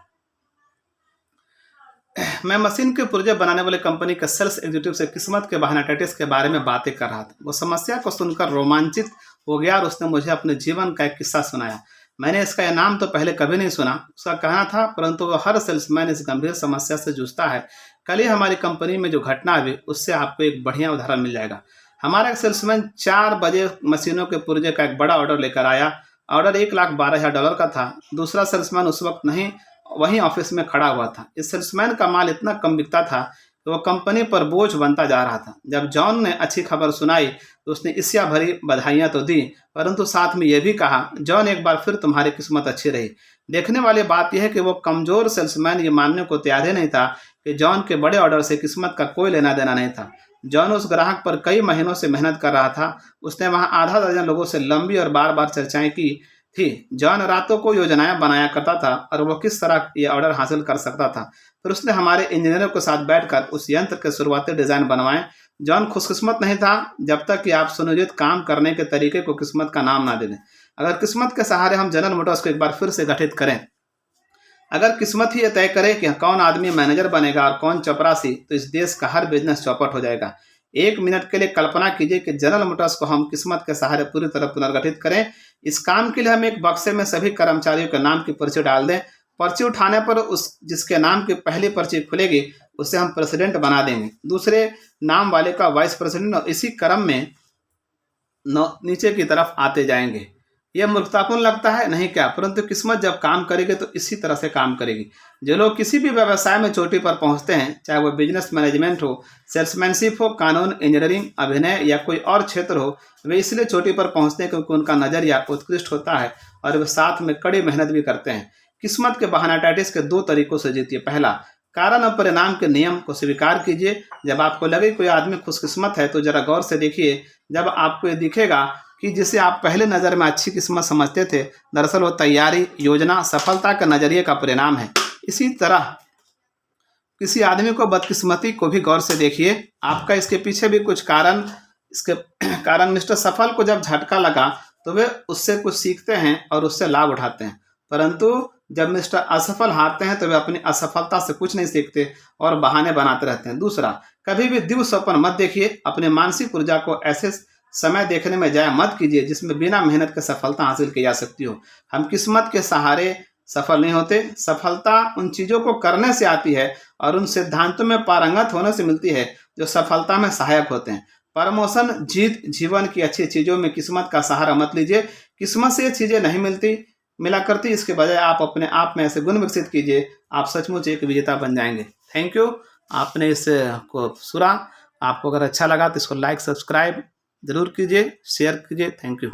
S1: मैं मशीन के पुर्जे बनाने वाले कंपनी के सेल्स एग्जीक्यूटिव से किस्मत के बहानाटाइटिस के बारे में बातें कर रहा था। वो समस्या को सुनकर रोमांचित हो गया और उसने मुझे अपने जीवन का एक किस्सा सुनाया। मैंने इसका यह नाम तो पहले कभी नहीं सुना। उसका कहना था, परंतु वो हर सेल्समैन इस गंभीर समस्या से जूझता है। कल ही हमारी कंपनी में जो घटना हुई उससे आपको एक बढ़िया उदाहरण मिल जाएगा। हमारा एक सेल्समैन 4 बजे मशीनों के पुर्जे का एक बड़ा ऑर्डर लेकर आया। ऑर्डर $1,12,000 का था। दूसरा सेल्समैन उस वक्त नहीं वहीं ऑफिस में खड़ा हुआ था। इस सेल्समैन का माल इतना कम बिकता था कि वह कंपनी पर बोझ बनता जा रहा था। जब जॉन ने अच्छी खबर सुनाई तो उसने ईर्ष्या भरी बधाइयां तो दी, परंतु साथ में यह भी कहा, जॉन एक बार फिर तुम्हारी किस्मत अच्छी रही। देखने वाली बात यह है कि वो कमजोर सेल्समैन ये मानने को तैयार ही नहीं था कि जॉन के बड़े ऑर्डर से किस्मत का कोई लेना देना नहीं था। जॉन उस ग्राहक पर कई महीनों से मेहनत कर रहा था। उसने वहां आधा दर्जन लोगों से लंबी और बार बार चर्चाएं की थी। जॉन रातों को योजनाएं बनाया करता था और वो किस तरह ये ऑर्डर हासिल कर सकता था। फिर उसने हमारे इंजीनियरों के साथ बैठकर उस यंत्र के शुरुआती डिजाइन बनवाए। जॉन खुशकिस्मत नहीं था जब तक कि आप सुनियोजित काम करने के तरीके को किस्मत का नाम ना दे दें। अगर किस्मत के सहारे हम जनरल मोटर्स को एक बार फिर से गठित करें, अगर किस्मत ही यह तय करे कि कौन आदमी मैनेजर बनेगा और कौन चपरासी, तो इस देश का हर बिजनेस चौपट हो जाएगा। 1 मिनट के लिए कल्पना कीजिए कि जनरल मोटर्स को हम किस्मत के सहारे पूरी तरह पुनर्गठित करें। इस काम के लिए हम एक बक्से में सभी कर्मचारियों के नाम की पर्ची डाल दें। पर्ची उठाने पर उस जिसके नाम की पहली पर्ची खुलेगी उसे हम प्रेसिडेंट बना देंगे, दूसरे नाम वाले का वाइस प्रेसिडेंट, और इसी क्रम में नीचे की तरफ आते जाएंगे। यह मूर्खतापूर्ण लगता है नहीं क्या? परंतु किस्मत जब काम करेगी तो इसी तरह से काम करेगी। जो लोग किसी भी व्यवसाय में चोटी पर पहुंचते हैं, चाहे वो बिजनेस मैनेजमेंट हो, सेल्समैनशिप हो, कानून, इंजीनियरिंग, अभिनय या कोई और क्षेत्र हो, वे इसलिए चोटी पर पहुंचते हैं क्योंकि उनका नजरिया उत्कृष्ट होता है और वे साथ में कड़ी मेहनत भी करते हैं। किस्मत के बहानाटाइटिस के 2 तरीकों से जीतिए। पहला, कारण और परिणाम के नियम को स्वीकार कीजिए। जब आपको लगे कोई आदमी खुशकिस्मत है तो जरा गौर से देखिए। जब आपको ये दिखेगा कि जिसे आप पहले नज़र में अच्छी किस्मत समझते थे, दरअसल वो तैयारी, योजना, सफलता के नज़रिए का परिणाम है। इसी तरह किसी आदमी को बदकिस्मती को भी गौर से देखिए। आपका इसके पीछे भी कुछ कारण, इसके कारण मिस्टर सफल को जब झटका लगा तो वे उससे कुछ सीखते हैं और उससे लाभ उठाते हैं, परंतु जब मिस्टर असफल हारते हैं तो वे अपनी असफलता से कुछ नहीं सीखते और बहाने बनाते रहते हैं। दूसरा, कभी भी दिव्य स्वप्न मत देखिए। अपने मानसिक ऊर्जा को ऐसे समय देखने में जाया मत कीजिए जिसमें बिना मेहनत के सफलता हासिल की जा सकती हो। हम किस्मत के सहारे सफल नहीं होते। सफलता उन चीज़ों को करने से आती है और उन सिद्धांतों में पारंगत होने से मिलती है जो सफलता में सहायक होते हैं। प्रमोशन, जीत, जीवन की अच्छी चीज़ों में किस्मत का सहारा मत लीजिए। किस्मत से ये चीज़ें नहीं मिला करती। इसके बजाय आप अपने आप में ऐसे गुण विकसित कीजिए, आप सचमुच एक विजेता बन जाएंगे। थैंक यू, आपने इस को सुना। आपको अगर अच्छा लगा तो इसको लाइक, सब्सक्राइब जरूर कीजिए, शेयर कीजिए। Thank you.